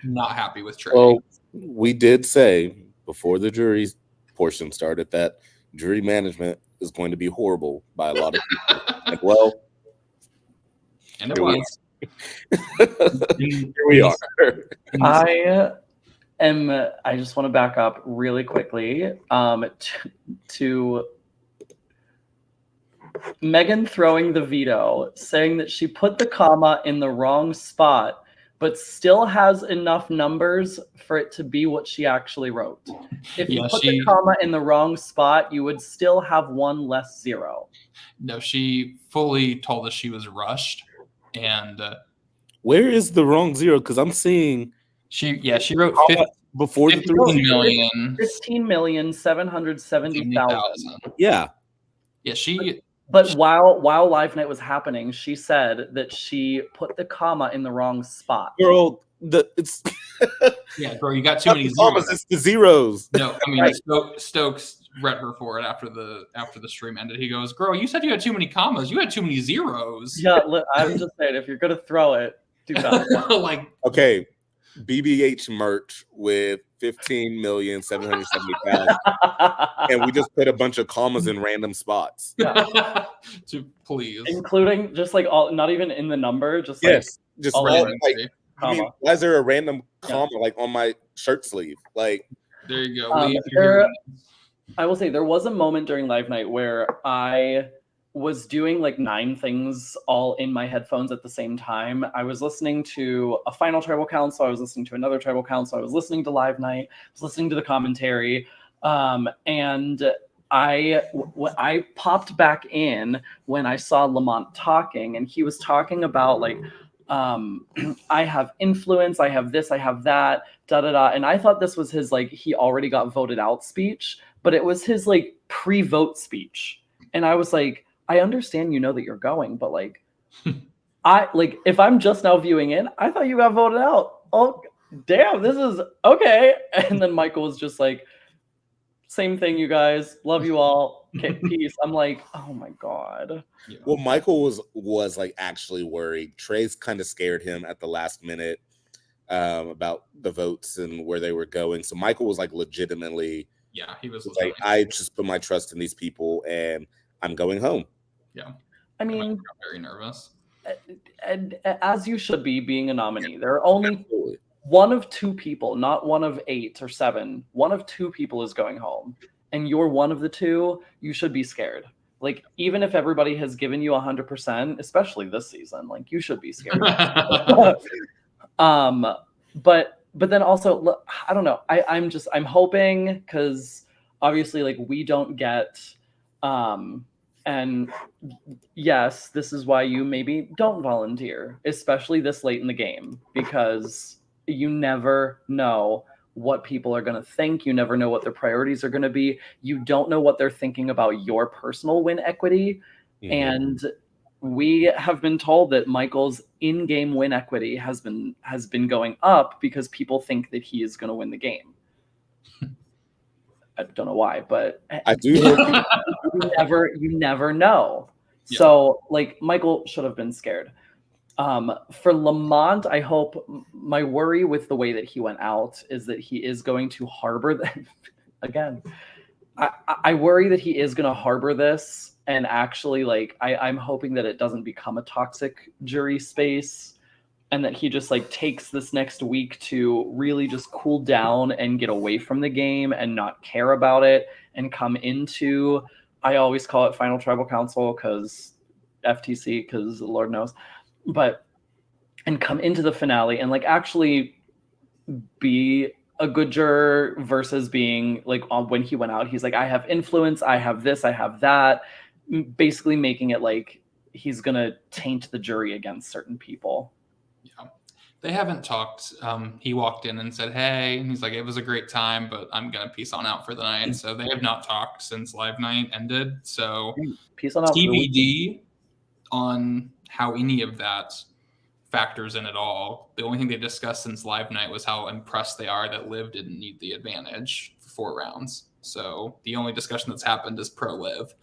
not happy with Trey. Well, we did say before the jury portion started that jury management is going to be horrible by a lot of people. And well, and it was. Here we are. I just want to back up really quickly to Megan throwing the veto, saying that she put the comma in the wrong spot, but still has enough numbers for it to be what she actually wrote. If you put the comma in the wrong spot, you would still have 1 less 0. No, she fully told us she was rushed. And where is the wrong 0? Because I'm seeing she wrote before the 15,770,000. Yeah. But while Live Night was happening, she said that she put the comma in the wrong spot. Girl, yeah, bro, you got too many zeros. It's the zeros. No, I mean, right. Stokes read her for it after the stream ended. He goes, "Girl, you said you had too many commas. You had too many zeros." Yeah, I'm just saying, if you're gonna throw it, do that. Okay, BBH merch with 15,770,000, and we just put a bunch of commas in random spots. Yeah. Please, including just like all, not even in the number, just just random. I mean, why is there a random comma like on my shirt sleeve? Like, there you go. I will say there was a moment during Live Night where I was doing like 9 things all in my headphones at the same time. I was listening to a final tribal council. I was listening to another tribal council. I was listening to Live Night. I was listening to the commentary. And I popped back in when I saw Lamont talking, and he was talking about like, I have influence, I have this, I have that, da da da. And I thought this was his like he already got voted out speech, but it was his like pre-vote speech. And I was like, I understand you know that you're going, but like, I like if I'm just now viewing in, I thought you got voted out. Oh damn, this is okay. And then Michael was just like, same thing, you guys. Love you all. Okay, peace. I'm like, oh my god. Yeah. Well, Michael was like actually worried. Trey's kind of scared him at the last minute about the votes and where they were going. So Michael was like legitimately, yeah, he was like, I just put my trust in these people and I'm going home. Yeah, I mean, I'm very nervous. And as you should be, being a nominee. There are only one of two people, not one of 8 or 7. One of two people is going home, and you're one of the two. You should be scared. Like, even if everybody has given you 100%, especially this season, like you should be scared. But then also, look, I don't know. I'm hoping, because obviously, like, we don't get and yes, this is why you maybe don't volunteer, especially this late in the game, because you never know what people are going to think. You never know what their priorities are going to be. You don't know what they're thinking about your personal win equity. Mm-hmm. And we have been told that Michael's in-game win equity has been going up because people think that he is going to win the game. I don't know why, but I do. you never know. Yeah. So like Michael should have been scared. For Lamont, I hope, my worry with the way that he went out is that he is going to harbor them again. I worry that he is going to harbor this, and actually like I'm hoping that it doesn't become a toxic jury space, and that he just like takes this next week to really just cool down and get away from the game and not care about it, and come into, I always call it Final Tribal Council because FTC, because Lord knows, and come into the finale and like actually be a good juror, versus being like when he went out, he's like, I have influence, I have this, I have that, basically making it like he's gonna taint the jury against certain people. Yeah, they haven't talked. He walked in and said, hey, and he's like, it was a great time, but I'm gonna peace on out for the night. So they have not talked since live night ended. So peace on out. TBD on how any of that factors in at all. The only thing they discussed since live night was how impressed they are that Liv didn't need the advantage for 4 rounds. So the only discussion that's happened is pro Liv.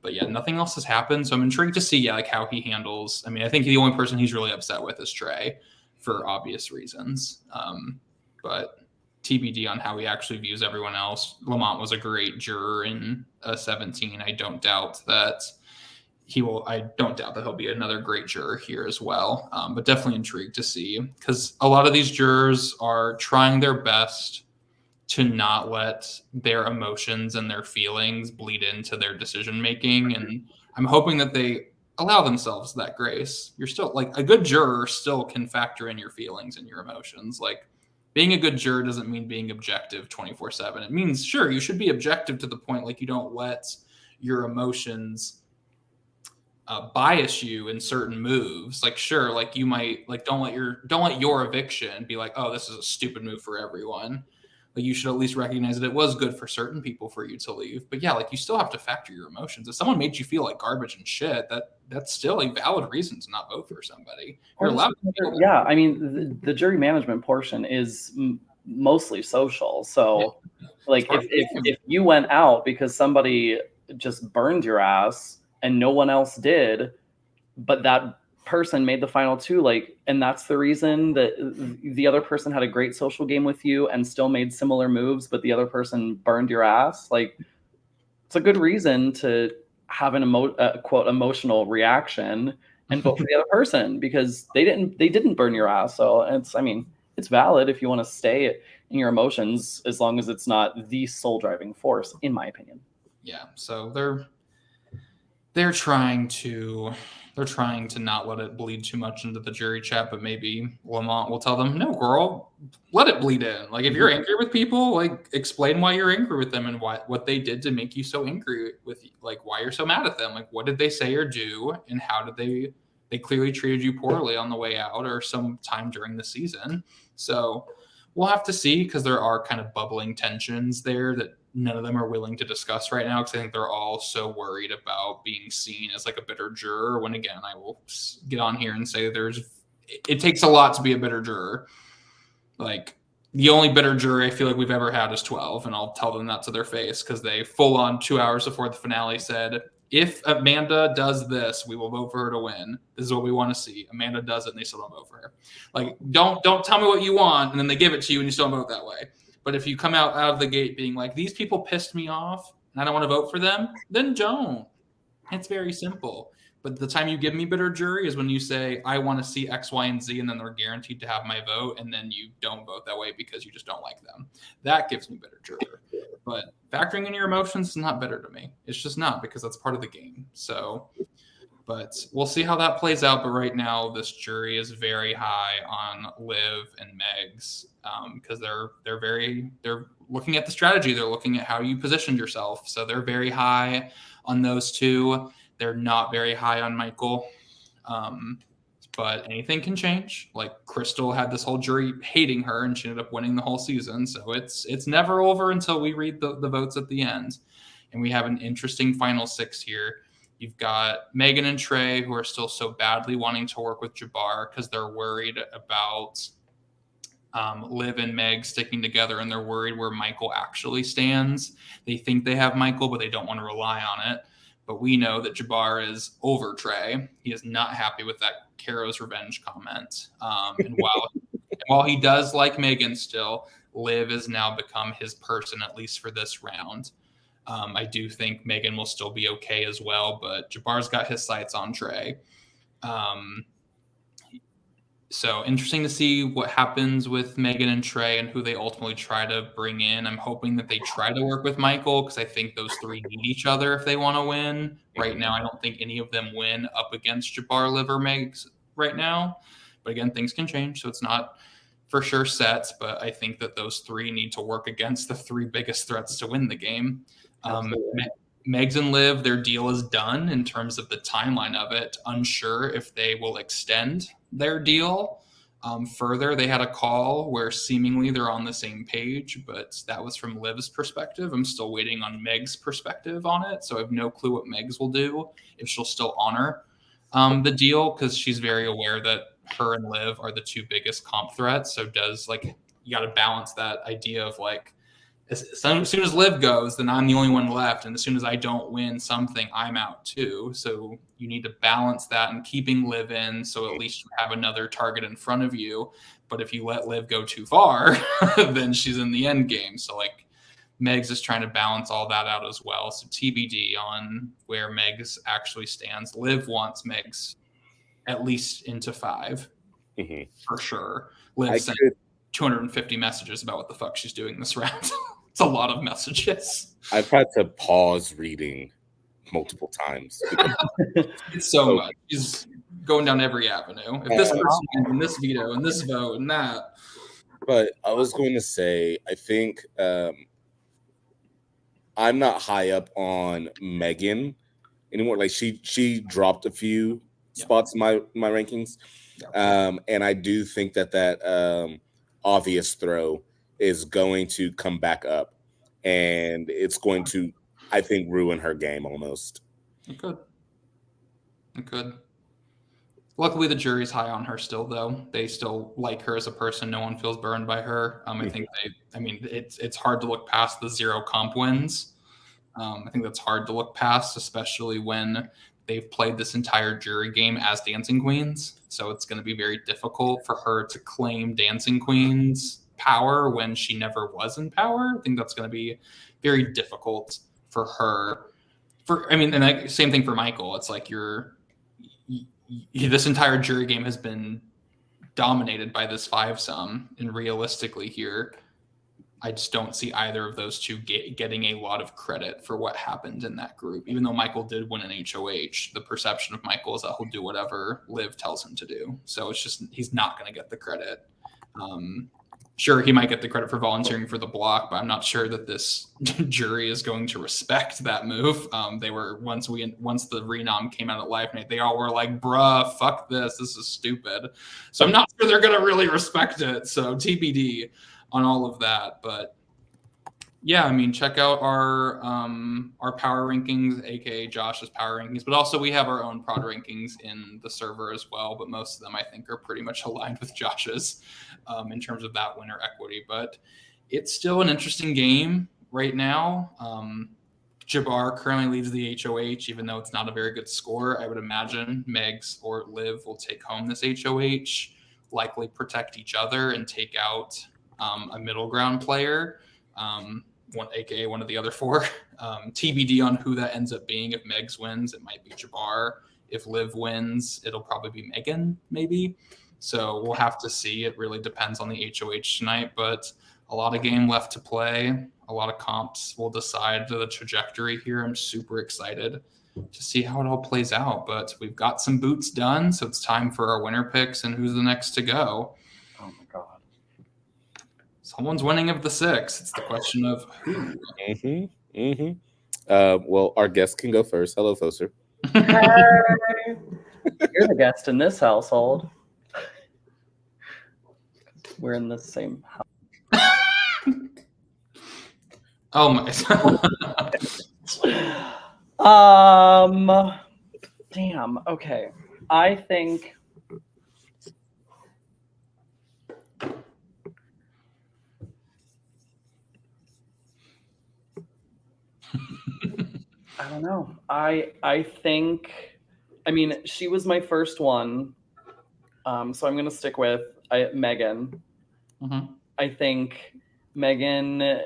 But yeah, nothing else has happened. So I'm intrigued to see, like how he handles. I mean, I think the only person he's really upset with is Trey, for obvious reasons. But TBD on how he actually views everyone else. Lamont was a great juror in 17. I don't doubt that he'll be another great juror here as well. But definitely intrigued to see, because a lot of these jurors are trying their best to not let their emotions and their feelings bleed into their decision making. And I'm hoping that they allow themselves that grace. You're still like a good juror still can factor in your feelings and your emotions. Like being a good juror doesn't mean being objective 24/7. It means, sure, you should be objective to the point, like you don't let your emotions bias you in certain moves. Like, sure, like you might like, don't let your eviction be like, oh, this is a stupid move for everyone. Like you should at least recognize that it was good for certain people for you to leave. But yeah, like you still have to factor your emotions. If someone made you feel like garbage and shit, that's still a valid reason to not vote for somebody. You're allowed to feel that. Yeah, I mean, the jury management portion is mostly social. So yeah. Like if you went out because somebody just burned your ass and no one else did, but that person made the final 2, like, and that's the reason that the other person had a great social game with you and still made similar moves, but the other person burned your ass, like it's a good reason to have an quote emotional reaction and vote for the other person, because they didn't burn your ass. So it's valid if you want to stay in your emotions, as long as it's not the sole driving force, in my opinion. Yeah, so they're they're trying to not let it bleed too much into the jury chat, but maybe Lamont will tell them, no, girl, let it bleed in. Like, if you're angry with people, like, explain why you're angry with them and what they did to make you so angry with you. Like, why you're so mad at them. Like, what did they say or do, and how did they clearly treated you poorly on the way out or some time during the season. So we'll have to see, because there are kind of bubbling tensions there that none of them are willing to discuss right now, because I think they're all so worried about being seen as like a bitter juror, when again, I will get on here and say it takes a lot to be a bitter juror. Like, the only bitter juror I feel like we've ever had is 12, and I'll tell them that to their face, because they full on 2 hours before the finale said, if Amanda does this, we will vote for her to win. This is what we want to see. Amanda does it, and they still don't vote for her. Like, don't tell me what you want, and then they give it to you, and you still don't vote that way. But if you come out of the gate being like, these people pissed me off, and I don't want to vote for them, then don't. It's very simple. But the time you give me bitter jury is when you say, I want to see X, Y, and Z, and then they're guaranteed to have my vote, and then you don't vote that way because you just don't like them. That gives me bitter jury. But factoring in your emotions is not bitter to me. It's just not, because that's part of the game. So, but we'll see how that plays out. But right now, this jury is very high on Liv and Megs, because they're looking at the strategy. They're looking at how you positioned yourself. So they're very high on those two. They're not very high on Michael. But anything can change. Like, Crystal had this whole jury hating her, and she ended up winning the whole season. So it's never over until we read the votes at the end. And we have an interesting final six here. You've got Megan and Trey, who are still so badly wanting to work with Jabbar because they're worried about Liv and Meg sticking together, and they're worried where Michael actually stands. They think they have Michael, but they don't want to rely on it. But we know that Jabbar is over Trey. He is not happy with that Caro's revenge comment. And while he does like Megan still, Liv has now become his person, at least for this round. I do think Megan will still be okay as well, but Jabbar's got his sights on Trey. So interesting to see what happens with Megan and Trey and who they ultimately try to bring in. I'm hoping that they try to work with Michael, because I think those three need each other if they want to win. Right now, I don't think any of them win up against Jabbar, Liv, or Megs right now. But again, things can change, so it's not for sure sets. But I think that those three need to work against the three biggest threats to win the game. Megs and Liv, their deal is done in terms of the timeline of it. Unsure if they will extend their deal further. They had a call where seemingly they're on the same page, but that was from Liv's perspective. I'm still waiting on Meg's perspective on it, so I have no clue what Megs will do, if she'll still honor the deal, because she's very aware that her and Liv are the two biggest comp threats. So you got to balance that idea of like, as soon as Liv goes, then I'm the only one left. And as soon as I don't win something, I'm out too. So you need to balance that and keeping Liv in, so at least you have another target in front of you. But if you let Liv go too far, then she's in the end game. So like, Megs is trying to balance all that out as well. So TBD on where Megs actually stands. Liv wants Megs at least into 5 for sure. Liv sent 250 messages about what the fuck she's doing this round. It's a lot of messages. I've had to pause reading multiple times. It's so much. She's going down every avenue. If this person and this veto and this vote and that. But I was going to say, I think I'm not high up on Megan anymore. Like she dropped a few spots in my rankings. And I do think that obvious throw is going to come back up, and it's going to, I think, ruin her game almost. It could. Luckily, the jury's high on her still, though. They still like her as a person. No one feels burned by her. I think it's hard to look past the 0 comp wins. I think that's hard to look past, especially when they've played this entire jury game as Dancing Queens. So it's going to be very difficult for her to claim Dancing Queens power when she never was in power. I think that's going to be very difficult for her. Same thing for Michael. It's like this entire jury game has been dominated by this 5-some, and realistically here, I just don't see either of those two getting a lot of credit for what happened in that group. Even though Michael did win an HOH, the perception of Michael is that he'll do whatever Liv tells him to do. So it's just, he's not going to get the credit. Sure, he might get the credit for volunteering for the block, but I'm not sure that this jury is going to respect that move. They were, once the renom came out at Live Night, they all were like, bruh, fuck this is stupid. So I'm not sure they're going to really respect it. So TBD on all of that. But yeah, I mean, check out our power rankings, aka Josh's power rankings, but also we have our own prod rankings in the server as well. But most of them, I think, are pretty much aligned with Josh's in terms of that winner equity. But it's still an interesting game right now. Jabbar currently leads the HOH, even though it's not a very good score. I would imagine Megs or Liv will take home this HOH, likely protect each other and take out a middle ground player. aka one of the other four. TBD on who that ends up being. If Megs wins, it might be Jabbar. If Liv wins, it'll probably be Megan, maybe. So we'll have to see. It really depends on the HOH tonight, but a lot of game left to play. A lot of comps will decide the trajectory here. I'm super excited to see how it all plays out, but we've got some boots done, so it's time for our winner picks and who's the next to go. Oh my God. Someone's winning of the six. It's the question of who. Well, our guest can go first. Hello, Foster. Hey. You're the guest in this household. We're in the same house. Oh my. Damn. Okay. I think. I don't know. I think. I mean, she was my first one, so I'm gonna stick with Megan. Mm-hmm. I think Megan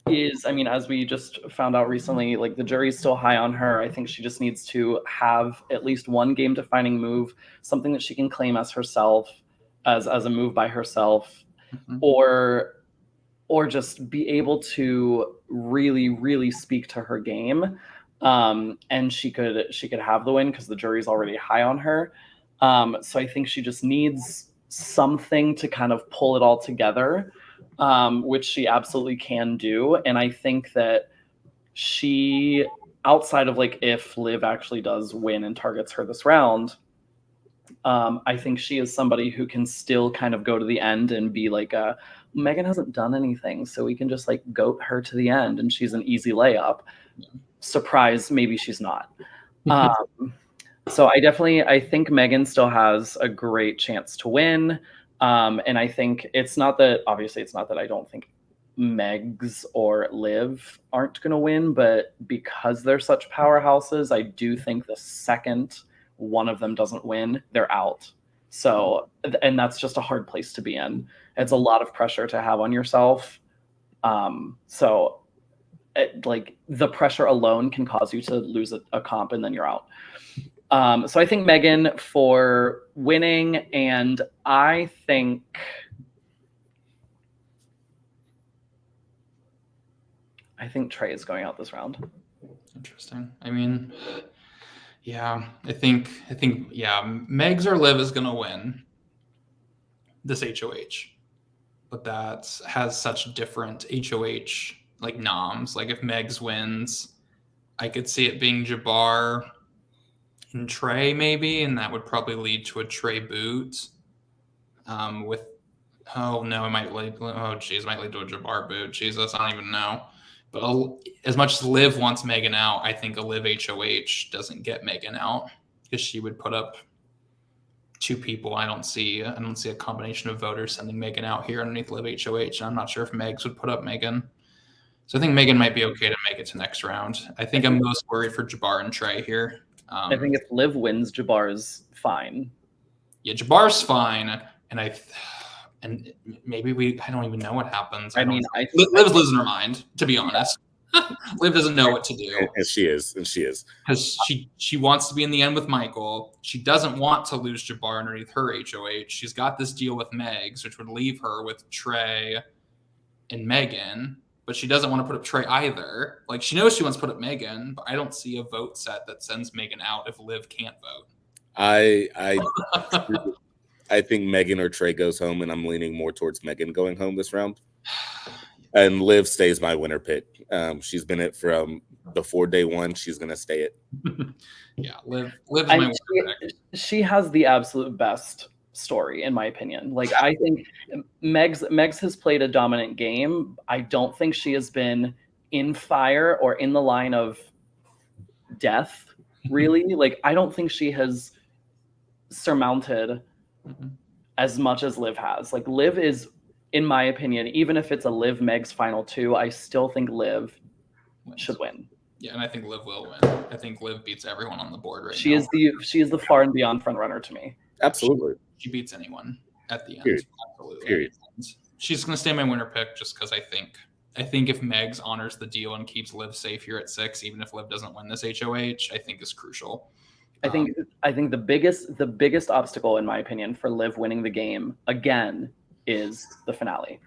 is, I mean, as we just found out recently, like the jury's still high on her. I think she just needs to have at least one game defining move, something that she can claim as herself, as a move by herself, Mm-hmm. or just be able to really, really speak to her game. And she could have the win because the jury's already high on her. So I think she just needs something to kind of pull it all together, which she absolutely can do. And I think that she, outside of like if Liv actually does win and targets her this round, I think she is somebody who can still kind of go to the end and be like, Megan hasn't done anything, so we can just like goat her to the end and she's an easy layup. Surprise, maybe she's not. So I think Megan still has a great chance to win. And I think it's not that I don't think Megs or Liv aren't going to win, but because they're such powerhouses, I do think the second one of them doesn't win, they're out. So, and that's just a hard place to be in. It's a lot of pressure to have on yourself. So like the pressure alone can cause you to lose a comp and then you're out. So I think Megan for winning, and I think Trey is going out this round. Interesting. I mean, yeah, I think Megs or Liv is going to win this HOH, but that has such different HOH like noms. Like if Megs wins, I could see it being Jabbar and Trey maybe, and that would probably lead to a Trey boot. It might lead to a Jabbar boot. Jesus, I don't even know. But as much as Liv wants Megan out, I think a Liv HOH doesn't get Megan out because she would put up two people. I don't see a combination of voters sending Megan out here underneath Liv HOH. And I'm not sure if Megs would put up Megan. So I think Megan might be okay to make it to next round. I think I'm most worried for Jabbar and Trey here. I think if Liv wins, Jabbar's fine. Yeah, Jabbar's fine, and maybe I don't even know what happens. Liv's losing her mind, to be honest. Liv doesn't know what to do. And she is. Because she wants to be in the end with Michael. She doesn't want to lose Jabbar underneath her HOH. She's got this deal with Megs, which would leave her with Trey and Megan, but she doesn't want to put up Trey either. Like, she knows she wants to put up Megan, but I don't see a vote set that sends Megan out if Liv can't vote. I think Megan or Trey goes home, and I'm leaning more towards Megan going home this round. And Liv stays my winner pick. She's been it from before day one. She's gonna stay it. Yeah, Liv is my winner pick. She has the absolute best story, in my opinion. Like, I think Megs has played a dominant game. I don't think she has been in fire or in the line of death, really. Like, I don't think she has surmounted as much as Liv has. Like, Liv is, in my opinion, even if it's a Liv Megs final two, I still think Liv should win. Yeah, and I think Liv will win. I think Liv beats everyone on the board right now. She is the far and beyond front runner to me. Absolutely. She beats anyone at the end. Period. Absolutely. Period. She's going to stay my winner pick just because I think if Megs honors the deal and keeps Liv safe here at 6, even if Liv doesn't win this HOH, I think is crucial. I think the biggest obstacle, in my opinion, for Liv winning the game again is the finale.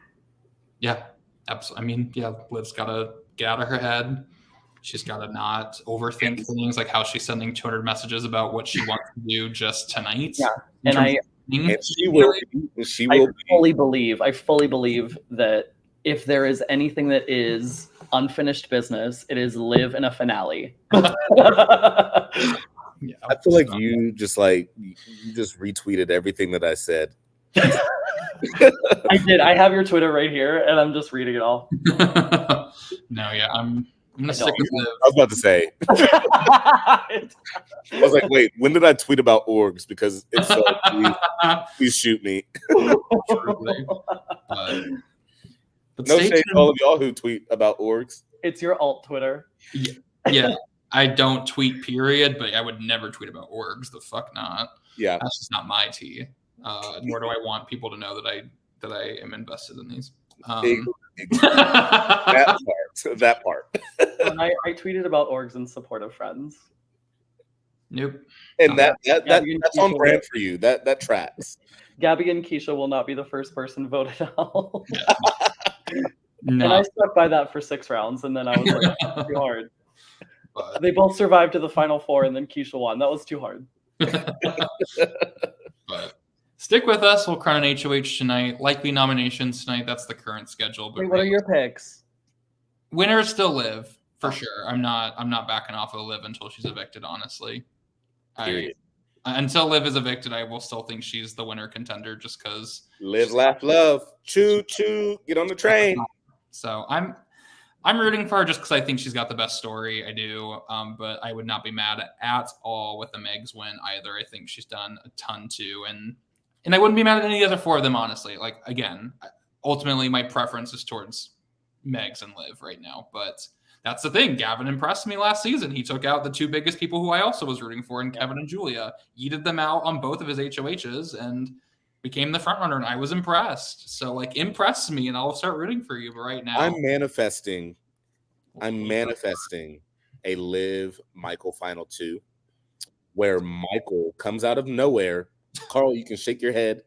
Yeah, absolutely. I mean, yeah, Liv's got to get out of her head. She's got to not overthink things, like how she's sending 200 messages about what she wants to do just tonight. Yeah, and she will. I fully believe that if there is anything that is unfinished business, it is Liv in a finale. Yeah, I feel like you just retweeted everything that I said. I did. I have your Twitter right here, and I'm just reading it all. No, yeah, I'm gonna stick with Liv. I was about to say. I was like, wait, when did I tweet about orgs? Because if so, please shoot me. But no shade to all of y'all who tweet about orgs. It's your alt Twitter. Yeah. I don't tweet, period, but I would never tweet about orgs. The fuck not. Yeah. That's just not my tea. Nor do I want people to know that I am invested in these. That part. I tweeted about orgs in support of friends. Nope. And that's on brand for you. That tracks. Gabby and Keisha will not be the first person voted out. No. And I stuck by that for 6 rounds, and then I was like, that's too hard. They both survived to the final 4, and then Keisha won. That was too hard. But stick with us. We'll crown an HOH tonight. Likely nominations tonight. That's the current schedule. But wait, what are your picks? Winner is still Liv, for sure. I'm not backing off of Liv until she's evicted, honestly. Until Liv is evicted, I will still think she's the winner contender just because Live, laugh, love. Choo choo. Get on the train. So I'm rooting for her just because I think she's got the best story. I do. But I would not be mad at all with the Megs win either. I think she's done a ton too. And I wouldn't be mad at any of the other 4 of them, honestly. Like, again, ultimately my preference is towards Megs and Liv right now. But that's the thing. Gavin impressed me last season. He took out the 2 biggest people who I also was rooting for in Kevin and Julia. Yeeted them out on both of his HOHs and became the front runner, and I was impressed. So, like, impress me, and I'll start rooting for you. But right now, I'm manifesting a Liv Michael final 2, where Michael comes out of nowhere. Carl, you can shake your head.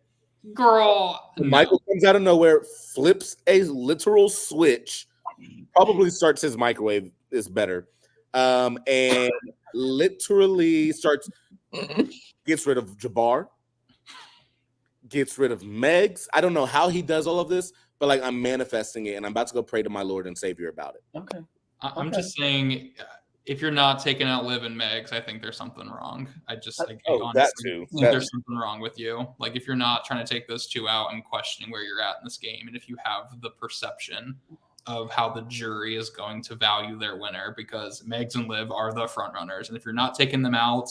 Girl, Michael comes out of nowhere, flips a literal switch, probably starts his microwave is better, and literally gets rid of Jabbar. Gets rid of Megs. I don't know how he does all of this, but like, I'm manifesting it, and I'm about to go pray to my Lord and Savior about it. Okay. I'm just saying, if you're not taking out Liv and Megs, I think there's something wrong. Honestly, that too. There's something wrong with you. Like, if you're not trying to take those 2 out and questioning where you're at in this game, and if you have the perception of how the jury is going to value their winner, because Megs and Liv are the front runners, and if you're not taking them out,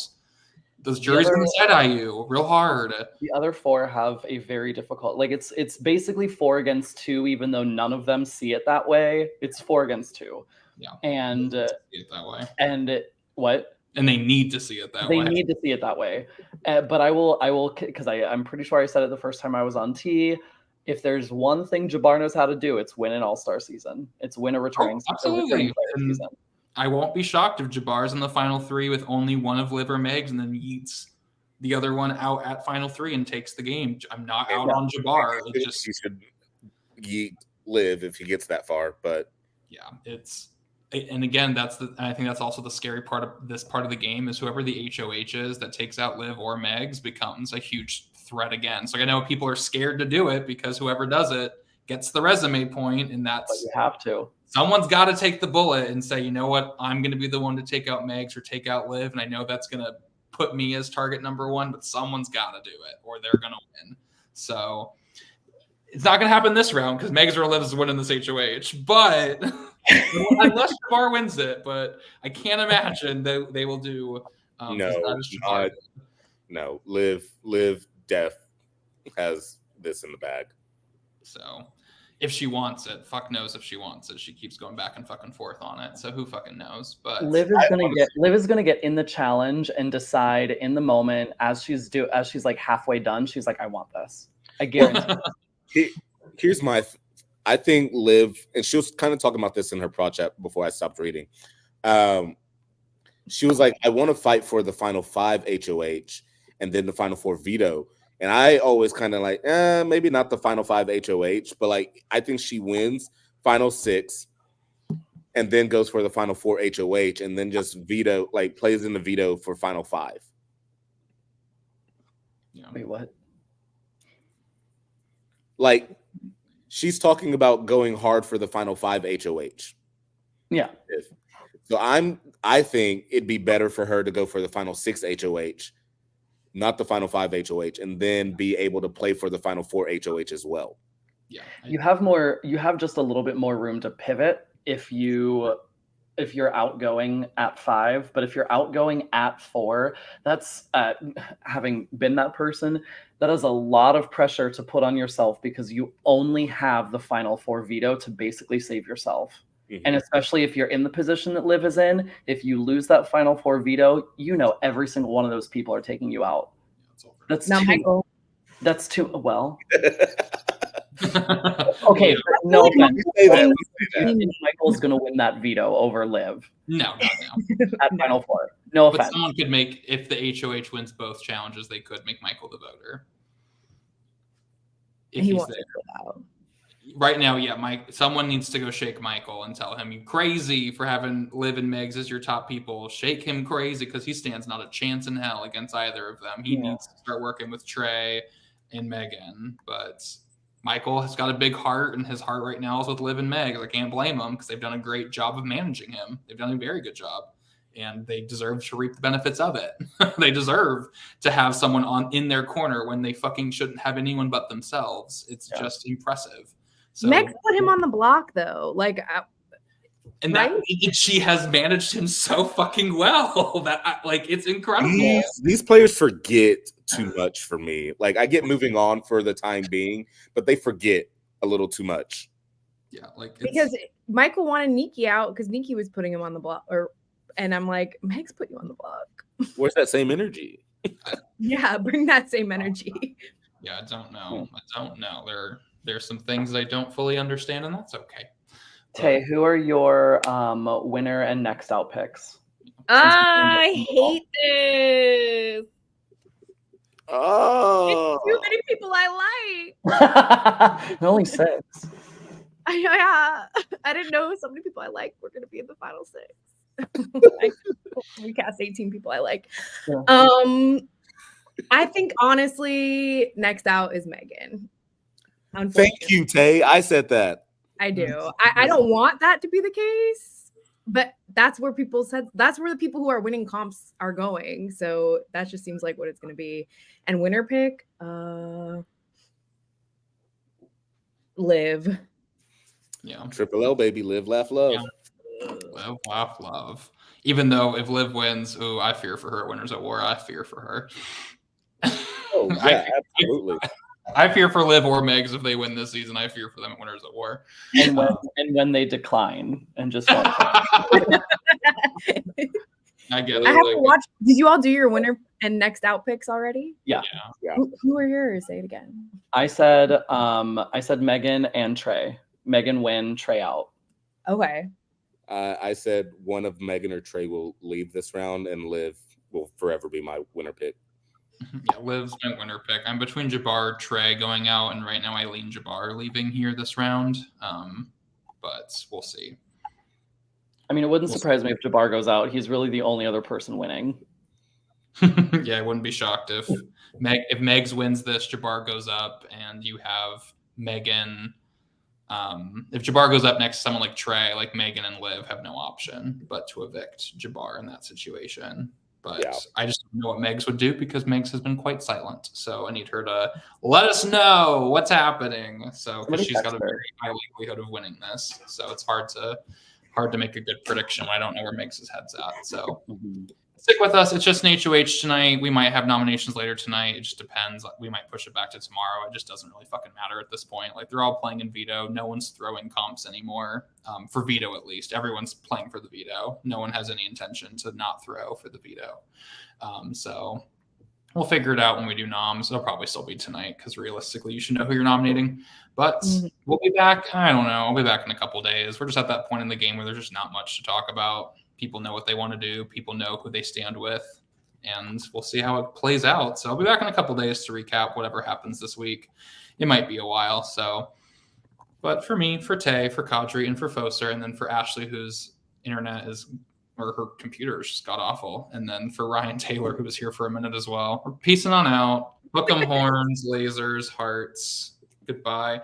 those juries going to side-eye you real hard. The other 4 have a very difficult, like, it's basically 4 against 2, even though none of them see it that way. It's 4 against 2. Yeah. And see it that way. And what? And they need to see it that way. They need to see it that way. But I will, because I'm pretty sure I said it the first time I was on T. If there's one thing Jabbar knows how to do, it's win an All-Star season. It's win a returning absolutely. season. I won't be shocked if Jabbar's in the final 3 with only one of Liv or Megs and then yeets the other one out at final 3 and takes the game. I'm not out on Jabbar. He should yeet Liv if he gets that far. But yeah, and again, I think that's also the scary part of this part of the game is whoever the HOH is that takes out Liv or Megs becomes a huge threat again. So I know people are scared to do it because whoever does it gets the resume point, and But you have to. Someone's got to take the bullet and say, you know what, I'm going to be the one to take out Megs or take out Liv, and I know that's going to put me as target number one, but someone's got to do it or they're going to win. So it's not going to happen this round because Megs or Liv is winning this HOH, but unless Jabbar wins it, but I can't imagine they will do. No, Liv Def has this in the bag. So if she wants it, fuck knows if she wants it. She keeps going back and fucking forth on it. So who fucking knows? But Liv is gonna get in the challenge and decide in the moment as she's like halfway done. She's like, I want this. I guarantee. Here's I think Liv, and she was kind of talking about this in her pro chat before I stopped reading. She was like, I want to fight for the final 5 HOH and then the final 4 veto. And I always kind of like, maybe not the final 5 HOH, but like, I think she wins final 6 and then goes for the final 4 HOH and then just veto, like plays in the veto for final 5. Yeah. Wait, what? Like, she's talking about going hard for the final 5 HOH. Yeah. So I think it'd be better for her to go for the final 6 HOH, not the final 5 HOH, and then be able to play for the final 4 HOH as well. Yeah. You have just a little bit more room to pivot if you're outgoing at 5, but if you're outgoing at 4, that's having been that person, that is a lot of pressure to put on yourself because you only have the final 4 veto to basically save yourself. Mm-hmm. And especially if you're in the position that Liv is in, if you lose that final 4 veto, every single one of those people are taking you out. That's now, Michael. That's too well. Okay, no offense. Michael's going to win that veto over Liv. No. At final 4. No offense. But someone could make, if the HOH wins both challenges, they could make Michael the voter. If he he's wants there. to go out. Right now, yeah, someone needs to go shake Michael and tell him, you crazy for having Liv and Megs as your top people. Shake him crazy because he stands not a chance in hell against either of them. He needs to start working with Trey and Megan. But Michael has got a big heart, and his heart right now is with Liv and Meg. I can't blame him because they've done a great job of managing him. They've done a very good job, and they deserve to reap the benefits of it. They deserve to have someone in their corner when they fucking shouldn't have anyone but themselves. It's just impressive. So, Meg put him on the block, though. She has managed him so fucking well that it's incredible. These players forget too much for me. Like, I get moving on for the time being, but they forget a little too much. Yeah, because Michael wanted Nikki out because Nikki was putting him on the block, and I'm like, Meg's put you on the block. Where's that same energy? Yeah, bring that same energy. Yeah, I don't know. There's some things I don't fully understand, and that's okay. Tay, who are your winner and next out picks? I hate this. Oh, It's too many people I like. Only 6. I didn't know so many people I like were going to be in the final 6. We cast 18 people I like. Yeah. I think honestly, next out is Megan. Thank you, Tay. I said that. I do. I don't want that to be the case, but that's where the people who are winning comps are going. So that just seems like what it's going to be. And winner pick, Liv. Yeah. Triple L, baby. Live, laugh, love. Yeah. Live, laugh, love. Even though if Liv wins, I fear for her at Winners at War. I fear for her. Oh, yeah, absolutely. I fear for Liv or Megs if they win this season. I fear for them at Winners at War. And when they decline and just I get it. I have to watch. Did you all do your winner and next out picks already? Yeah. Who are yours? Say it again. I said Megan and Trey. Megan win, Trey out. Okay. I said one of Megan or Trey will leave this round, and Liv will forever be my winner pick. Yeah, Liv's my winner pick. I'm between Jabbar, Trey going out, and right now I lean Jabbar leaving here this round. But we'll see. I mean, it wouldn't surprise me if Jabbar goes out. He's really the only other person winning. Yeah, I wouldn't be shocked if Megs wins this, Jabbar goes up, and you have Megan. If Jabbar goes up next to someone like Trey, like Megan and Liv have no option but to evict Jabbar in that situation. But yeah. I just don't know what Megs would do because Megs has been quite silent. So I need her to let us know what's happening. So because she's got a very high likelihood of winning this. So it's hard to make a good prediction when I don't know where Megs' head's at. So stick with us. It's just an HOH tonight. We might have nominations later tonight. It just depends. We might push it back to tomorrow. It just doesn't really fucking matter at this point. Like they're all playing in veto. No one's throwing comps anymore. For veto, at least. Everyone's playing for the veto. No one has any intention to not throw for the veto. So we'll figure it out when we do noms. It'll probably still be tonight because realistically, you should know who you're nominating. But we'll be back. I don't know. I'll be back in a couple days. We're just at that point in the game where there's just not much to talk about. People know what they want to do. People know who they stand with. And we'll see how it plays out. So I'll be back in a couple days to recap whatever happens this week. It might be a while. So, but for me, for Tay, for Kadri, and for Foser, and then for Ashley, whose internet or her computer is just got awful. And then for Ryan Taylor, who was here for a minute as well. We're peacing on out. Hook 'em horns, lasers, hearts. Goodbye.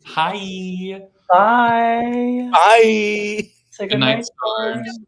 Hi. Bye. Bye. Say good night, stars.